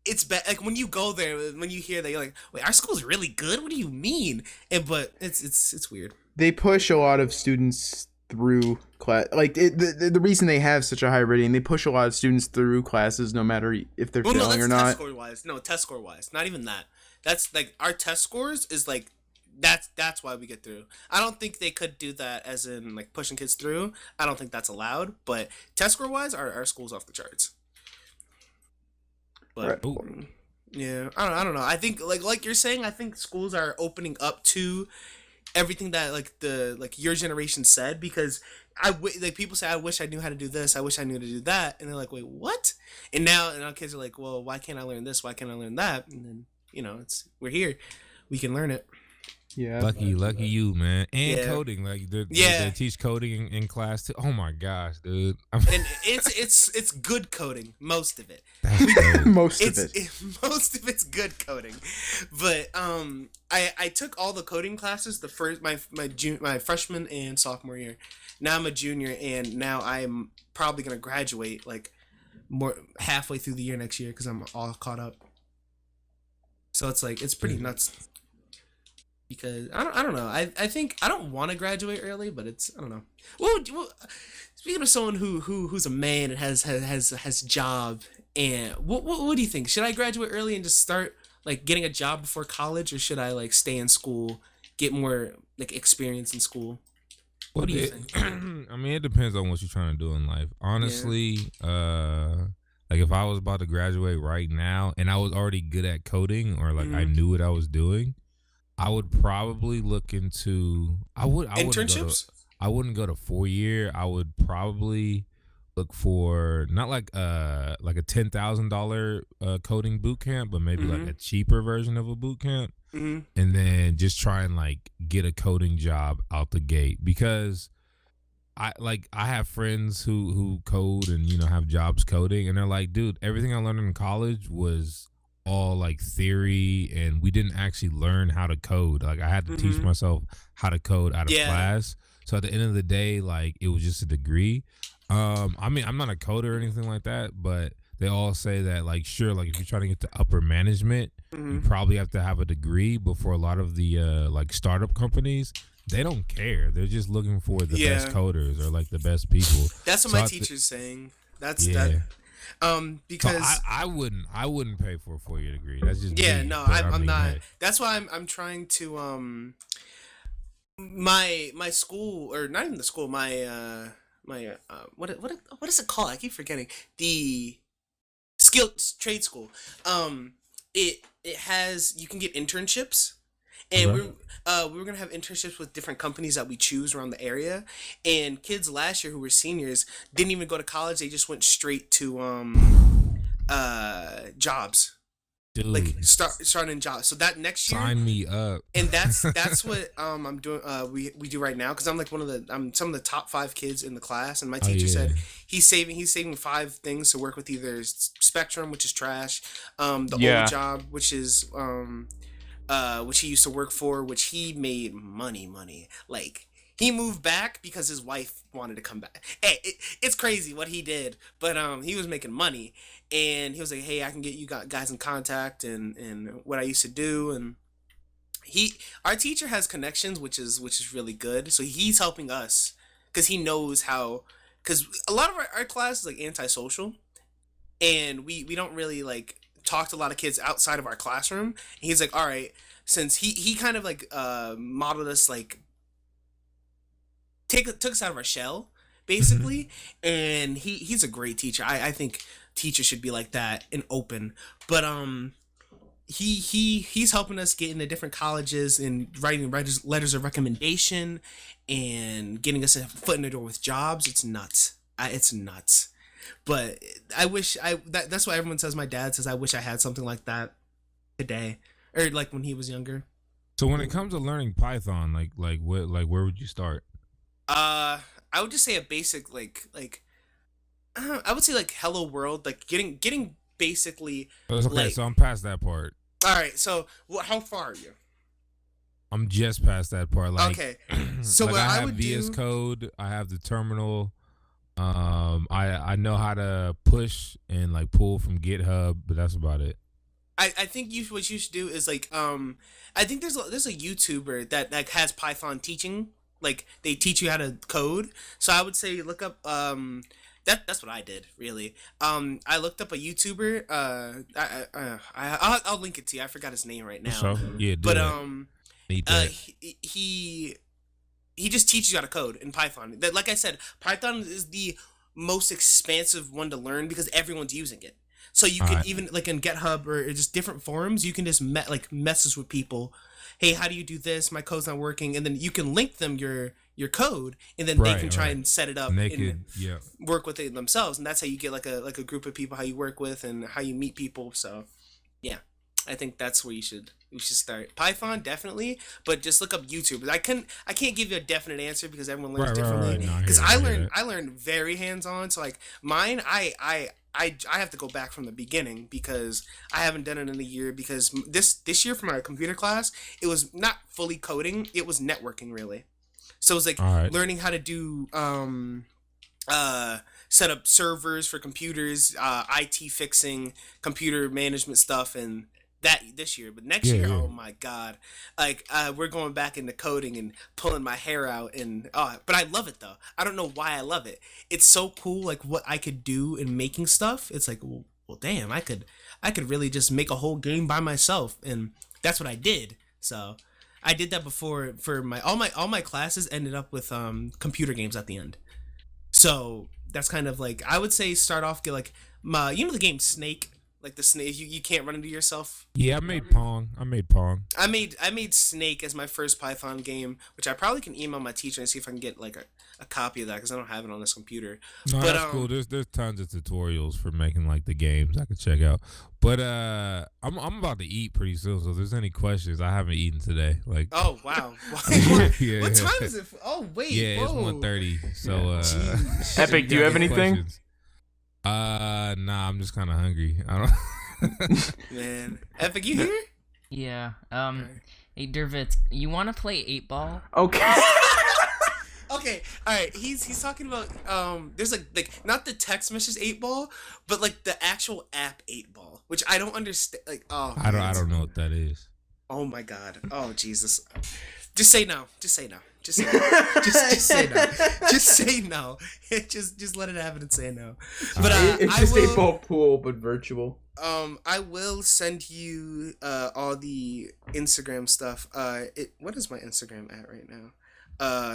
it's bad. Like when you go there, when you hear that, you're like, "Wait, our school's really good? What do you mean?" But it's weird. They push a lot of students through class. Like the reason they have such a high rating, they push a lot of students through classes, no matter if they're failing or not. Test score wise. No, test score wise. Not even that. That's like our test scores is like that's why we get through. I don't think they could do that as in like pushing kids through. I don't think that's allowed. But test score wise, our school's off the charts. But yeah, I don't know. I think like you're saying, I think schools are opening up to everything that like your generation said, because like people say I wish I knew how to do this, I wish I knew how to do that, and they're like, wait, what? And now kids are like, well, why can't I learn this, why can't I learn that? And then we're here, we can learn it. Yeah, lucky you, man. And coding, like they teach coding in class too. Oh my gosh, dude! And it's good coding, most of it. Most of it's good coding, but I took all the coding classes my freshman and sophomore year. Now I'm a junior, and now I'm probably gonna graduate like more halfway through the year next year because I'm all caught up. So it's like it's pretty nuts. Because I don't know. I think I don't want to graduate early, but it's I don't know. Well, speaking of someone who's a man and has a job, and what do you think? Should I graduate early and just start like getting a job before college, or should I like stay in school, get more like experience in school? What do you think? I mean, it depends on what you're trying to do in life. Honestly, like if I was about to graduate right now and I was already good at coding, or like I knew what I was doing, I would probably look into internships. I wouldn't go to 4-year. I would probably look for not like a $10,000 coding boot camp, but maybe like a cheaper version of a boot camp, and then just try and like get a coding job out the gate. Because I have friends who code and have jobs coding, and they're like, dude, everything I learned in college was all like theory, and we didn't actually learn how to code. Like I had to teach myself how to code out of class. So at the end of the day, like it was just a degree. I mean, I'm not a coder or anything like that, but they all say that like sure, like if you're trying to get to upper management, you probably have to have a degree. But for a lot of the like startup companies, they don't care. They're just looking for the best coders or like the best people. That's what my teacher's saying. That's that. Because so I wouldn't pay for a 4-year degree. That's just I'm not. That's why I'm trying to my school, or not even the school, my what is it called? I keep forgetting. The trade school. It has, you can get internships. And we were gonna have internships with different companies that we choose around the area. And kids last year who were seniors didn't even go to college; they just went straight to jobs. Dude, like starting jobs. So that next year, sign me up. And that's what I'm doing. We do right now, because I'm like some of the top 5 kids in the class, and my teacher said he's saving 5 things to work with, either Spectrum, which is trash, the old job, which is which he used to work for, which he made money. Like he moved back because his wife wanted to come back. Hey, it's crazy what he did, but he was making money, and he was like, hey, I can get you guys in contact and what I used to do. And our teacher has connections, which is really good. So he's helping us because he knows how. because a lot of our class is like antisocial, and we don't really like talk to a lot of kids outside of our classroom. And he's like, all right, since he kind of like modeled us, like took us out of our shell basically, and he's a great teacher. I think teachers should be like that and open, but he's helping us get into different colleges and writing letters of recommendation and getting us a foot in the door with jobs. It's nuts. It's nuts. But I wish that's why everyone says, my dad says, I wish I had something like that today, or like when he was younger. So when it comes to learning Python, where would you start? I would just say a basic I would say like Hello World, like getting basically. Okay, like, so I'm past that part. All right, so how far are you? I'm just past that part. Like, okay, so like what I I have would VS do. Code. I have the terminal. I know how to push and like pull from GitHub, but that's about it. I think what you should do is like I think there's a YouTuber that has Python teaching, like they teach you how to code. So I would say look up that's what I did really. I looked up a YouTuber. I'll link it to you. I forgot his name right now. So yeah, but Need that. he just teaches you how to code in Python. That, like I said, Python is the most expansive one to learn because everyone's using it. So you can even like in GitHub or just different forums, you can just message with people. Hey, how do you do this? My code's not working, and then you can link them your code, and then they can try and set it up and work with it themselves. And that's how you get like a group of people, how you work with and how you meet people. So yeah, I think that's where you should start. Python definitely, but just look up YouTube. I can't give you a definite answer because everyone learns differently. Because I learned very hands on. So like mine, I have to go back from the beginning because I haven't done it in a year. Because this year for my computer class, it was not fully coding; it was networking really. So it was like learning how to do set up servers for computers, IT fixing, computer management stuff, and that this year. But next year, oh my god, like we're going back into coding and pulling my hair out, and but I love it though. I don't know why I love it. It's so cool, like what I could do in making stuff. It's like, well damn, I could really just make a whole game by myself, and that's what I did. So I did that before for all my classes ended up with computer games at the end. So that's kind of like, I would say start off, get like the game Snake. Like the snake, you can't run into yourself. Yeah, I made Pong. I made Snake as my first Python game, which I probably can email my teacher and see if I can get like a copy of that because I don't have it on this computer. No, but, that's cool. There's tons of tutorials for making like the games I could check out. But I'm about to eat pretty soon, so if there's any questions, I haven't eaten today. Like, oh wow, yeah, what time is it? Oh wait, yeah, it's 1:30. So Epic, do you have anything? Questions? Nah, I'm just kind of hungry. I don't. Man, Epic, you here? Yeah. Hey, Dervitz, you want to play 8-Ball? Okay. Okay, all right. He's talking about there's like not the text message 8-Ball, but like the actual app 8-Ball, which I don't understand. Like, I don't know what that is. Oh my god. Oh Jesus. Just say no. Just say no. Just say no. Just say no. Just say no. Just let it happen and say no. But it's just 8-Ball pool, but virtual. I will send you all the Instagram stuff. What is my Instagram at right now?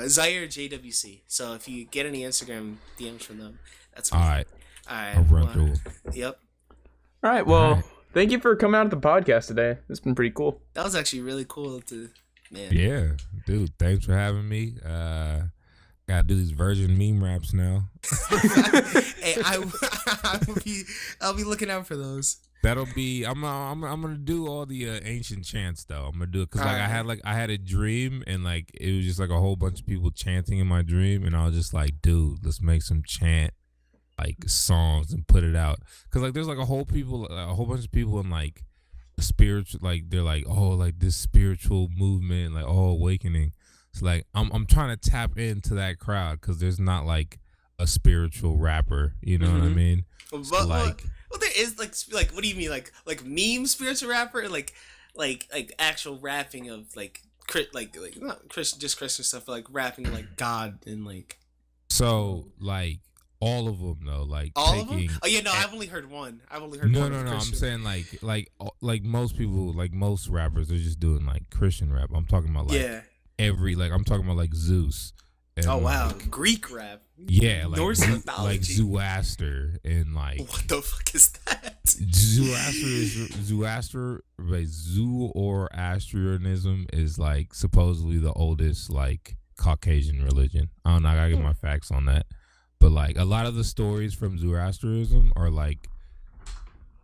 Zaire JWC. So if you get any Instagram DMs from them, that's me. All right. I'll run through. Yep. All right. Well, thank you for coming out to the podcast today. It's been pretty cool. That was actually really cool to. Man. Yeah, dude. Thanks for having me. Gotta do these virgin meme raps now. Hey, I'll be looking out for those. That'll be. I'm gonna do all the ancient chants though. I'm gonna do it because I had a dream and like it was just like a whole bunch of people chanting in my dream, and I was just like, dude, let's make some chant like songs and put it out. Because like there's like a whole bunch of people in like spiritual, like they're like, oh, like this spiritual movement, like awakening. So like I'm trying to tap into that crowd because there's not like a spiritual rapper, you know what I mean? But like, well, there is like what do you mean like meme spiritual rapper, like actual rapping of like not Christian, just Christian stuff, but like rapping like God and like. So like all of them though. Like All of taking. them? Oh yeah, no, I've only heard one. I've only heard No, one. no, of no. I'm Christian. saying like most people, like most rappers, they're just doing like Christian rap. I'm talking about like Yeah. I'm talking about like Zeus. And, Oh wow, like, Greek rap. yeah, like Norse like mythology. Zoroaster and like What the fuck is that? Zoroastrianism is like supposedly the oldest like Caucasian religion. I don't know. I gotta get my facts on that. But like a lot of the stories from Zoroastrianism are like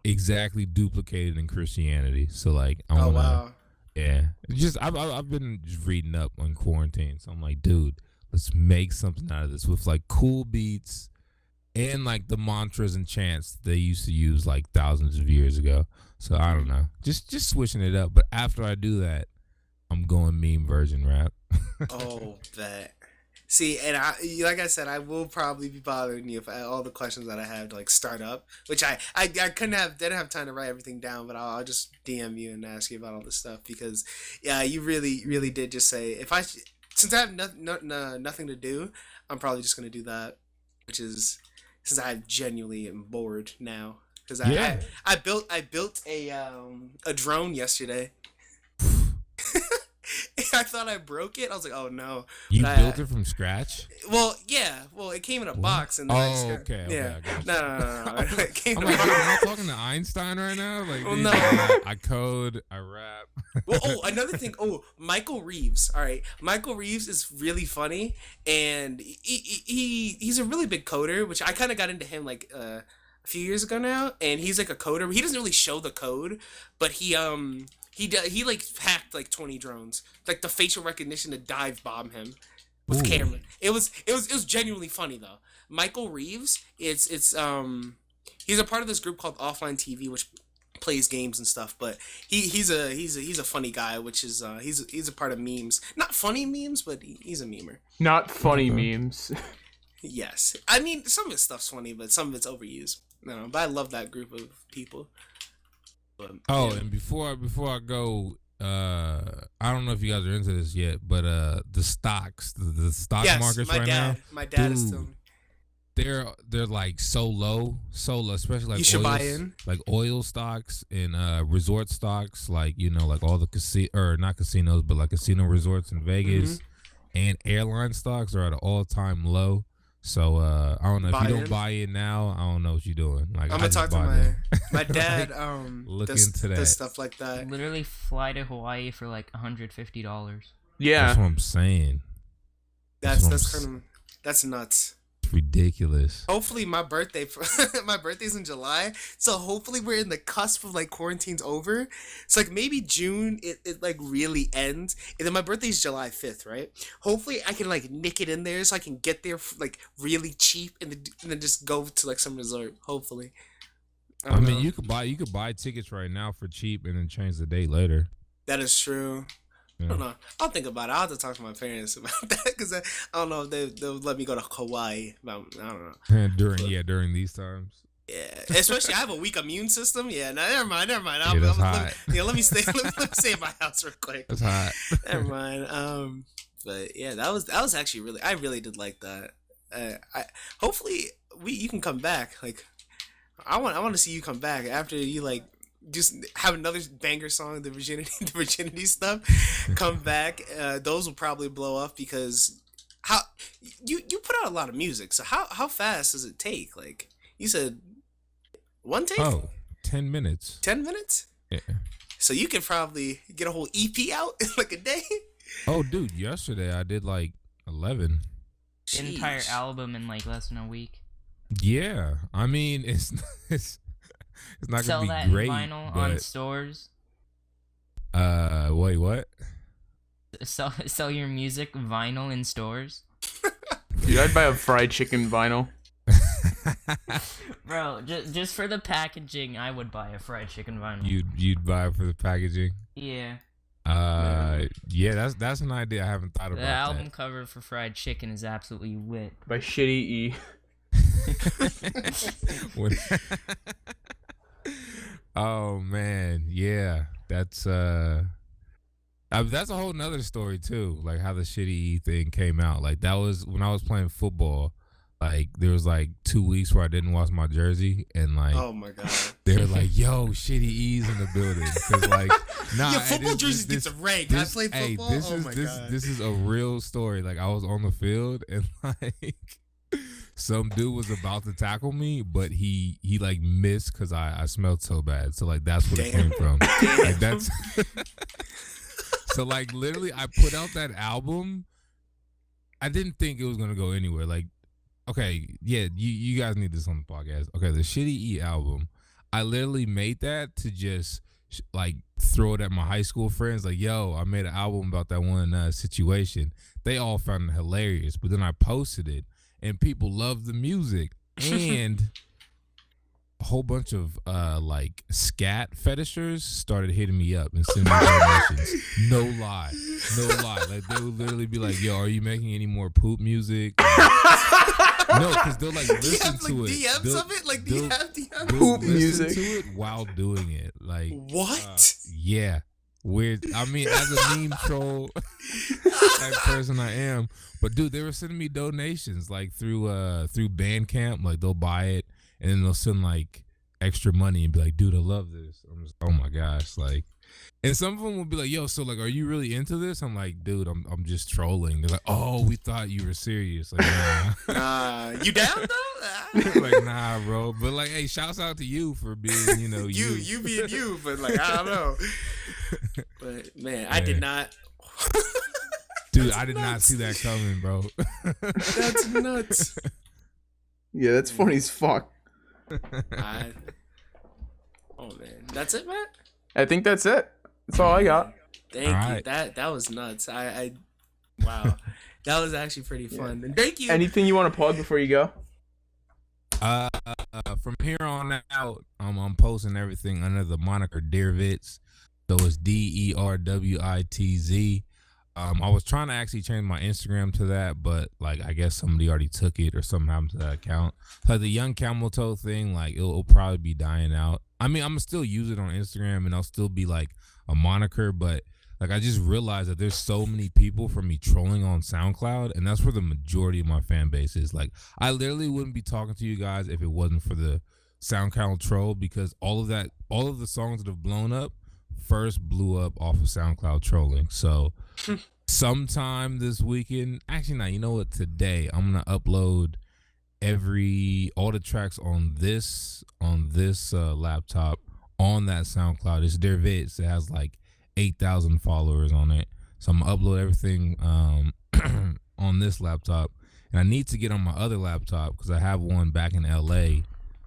exactly duplicated in Christianity. So like I Oh wanna, wow. yeah. Just I've been just reading up on quarantine. So I'm like, dude, let's make something out of this with like cool beats and like the mantras and chants they used to use like thousands of years ago. So I don't know, just switching it up. But after I do that, I'm going meme version rap. Oh, bet. See, and like I said, I will probably be bothering you if all the questions that I have to like start up, which I didn't have time to write everything down, but I'll just DM you and ask you about all this stuff because, yeah, you really did just say since I have nothing to do, I'm probably just gonna do that, which is since I genuinely am bored now because I built a drone yesterday. I thought I broke it. I was like, "Oh no!" You But built it from scratch? Well, yeah. Well, it came in a box, and then okay. yeah. I got you. No. It came I'm in a like, dude, box. am I talking to Einstein right now? Like, Well, dude, no. I code, I rap. Well, another thing. Michael Reeves. All right, Michael Reeves is really funny, and he's a really big coder, which I kind of got into him like a few years ago now, and he's like a coder. He doesn't really show the code, but he like hacked like 20 drones, like the facial recognition to dive bomb him with camera. It was genuinely funny though. Michael Reeves, he's a part of this group called Offline TV, which plays games and stuff. But he's a funny guy, which is he's a part of memes. Not funny memes, but he's a memer. Not funny memes. Yes, I mean some of his stuff's funny, but some of it's overused. No, but I love that group of people. But, Oh, yeah. and before I go, I don't know if you guys are into this yet, but the stocks, the stock markets right now, my dad is dude, still. they're like so low, especially like You should buy oils, in. like oil stocks and resort stocks, like like all the not casinos, but like casino resorts in Vegas, and airline stocks are at an all-time low. So I don't know if you don't buy in now. I don't know what you're doing. Like I'm gonna talk to my dad. Look does, into that. does stuff like that. Literally fly to Hawaii for like $150. Yeah. That's what I'm saying. That's That's nuts. It's ridiculous. Hopefully my birthday's in July, so hopefully we're in the cusp of like quarantine's over. It's like maybe June it like really ends, and then my birthday's July 5th, right? Hopefully I can like nick it in there so I can get there like really cheap and then just go to like some resort. Hopefully. I mean, you could buy tickets right now for cheap and then change the date later. That is true. I don't know. I'll think about it. I'll have to talk to my parents about that because I don't know if they'll let me go to Hawaii. I don't know. During these times. Yeah, especially I have a weak immune system. Yeah, no, never mind. That's hot. Let me stay. Let me stay in my house real quick. That's hot. Never mind. But yeah, that was actually I really did like that. Hopefully you can come back. Like, I want to see you come back after you like just have another banger song, the virginity stuff. Come back. Those will probably blow up because how you put out a lot of music. So how fast does it take? Like you said, one take? Oh, 10 minutes. 10 minutes? Yeah. So you could probably get a whole EP out in like a day. Oh, dude, yesterday I did like 11. An entire album in like less than a week. Yeah, I mean it's not Sell gonna that be great. in vinyl but, on stores. Wait, what? Sell your music vinyl in stores. Dude, I'd buy a fried chicken vinyl. Bro, just for the packaging, I would buy a fried chicken vinyl. You'd buy it for the packaging. Yeah. Yeah, that's an idea. I haven't thought about The album cover for fried chicken is absolutely lit. By Shitty E. Oh man, yeah, that's a whole nother story too. Like how the Shitty E thing came out. Like that was when I was playing football. Like there was like 2 weeks where I didn't wash my jersey, and like, oh my god, they were like, "Yo, Shitty E's in the building," because like, nah, yeah, football jerseys get some rank. I played football. This is a real story. Like I was on the field, and like some dude was about to tackle me, but he like missed because I smelled so bad. So like that's where it came from. Like that's so like literally, I put out that album. I didn't think it was gonna go anywhere. Like, okay, yeah, you guys need this on the podcast. Okay, the Shitty E album, I literally made that to just like throw it at my high school friends. Like, yo, I made an album about that one situation. They all found it hilarious, but then I posted it, and people loved the music, and a whole bunch of like scat fetishers started hitting me up and sending me donations. No lie. Like they would literally be like, "Yo, are you making any more poop music?" No, because they'll like listen to it. DMs of it? Like, do you have DMs? Poop music to it while doing it. Like what? Yeah, weird. I mean, as a meme troll type person I am, but dude, they were sending me donations like through Bandcamp. Like they'll buy it and then they'll send like extra money and be like, "Dude, I love this." I'm just, oh my gosh, like. And some of them will be like, "Yo, so like, are you really into this?" I'm like, "Dude, I'm just trolling." They're like, "Oh, we thought you were serious." Like, nah. You down though? Like, nah, bro. But like, hey, shouts out to you for being, you know, you being you. But like, I don't know. But man, I did not. Dude, I did not see that coming, bro. That's nuts. Yeah, that's funny as fuck. Oh man, that's it, Matt. I think that's it. That's all I got. Thank you. That was nuts. I wow, that was actually pretty fun. Yeah. And thank you. Anything you want to plug before you go? From here on out, I'm posting everything under the moniker Dear Witz. So it's DERWITZ. I was trying to actually change my Instagram to that, but like I guess somebody already took it or something happened to that account. So the Young Camel Toe thing, like it'll probably be dying out. I mean, I'm gonna still use it on Instagram and I'll still be like a moniker, but like I just realized that there's so many people from me trolling on SoundCloud, and that's where the majority of my fan base is. Like I literally wouldn't be talking to you guys if it wasn't for the SoundCloud troll, because all of the songs that have blown up first blew up off of SoundCloud trolling. So sometime this weekend, actually not, you know what, today I'm gonna upload all the tracks on this laptop on that SoundCloud. It's Dear Witz. It has like 8,000 followers on it, so I'm gonna upload everything on this laptop, and I need to get on my other laptop because I have one back in LA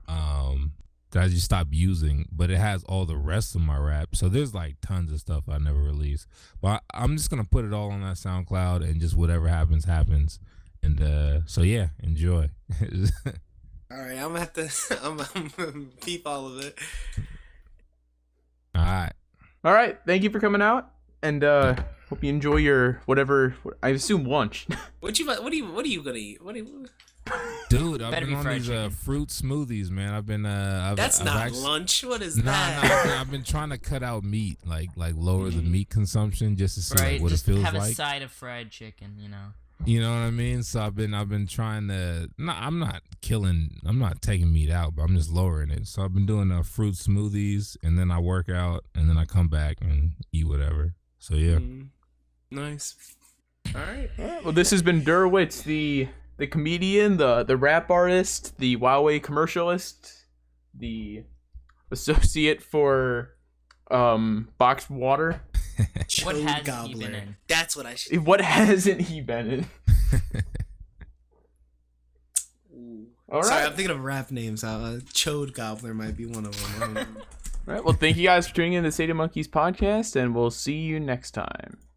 that I just stopped using, but it has all the rest of my rap. So there's like tons of stuff I never released, but I'm just gonna put it all on that SoundCloud, and just whatever happens. And so yeah, enjoy. All right, I'm gonna have to I'm peep all of it. All right. Thank you for coming out, and hope you enjoy your whatever. I assume lunch. What are you gonna eat? Dude, I've been on these fruit smoothies, man. I've been That's I've not actually, lunch. What is that? I've been trying to cut out meat, like lower the meat consumption, just to see like, what just it feels have like. a side of fried chicken, you know. You know what I mean? So I've been trying to. No, I'm not taking meat out, but I'm just lowering it. So I've been doing fruit smoothies, and then I work out, and then I come back and eat whatever. So yeah. Nice. All right. Well, this has been Der Witz, the comedian, the rap artist, the Huawei commercialist, the associate for boxed water. What has he been in? That's what I should. What hasn't he been in? All right. Sorry, I'm thinking of rap names. Chode Gobbler might be one of them. All right. Well, thank you guys for tuning in to the SATAMonkeys podcast, and we'll see you next time.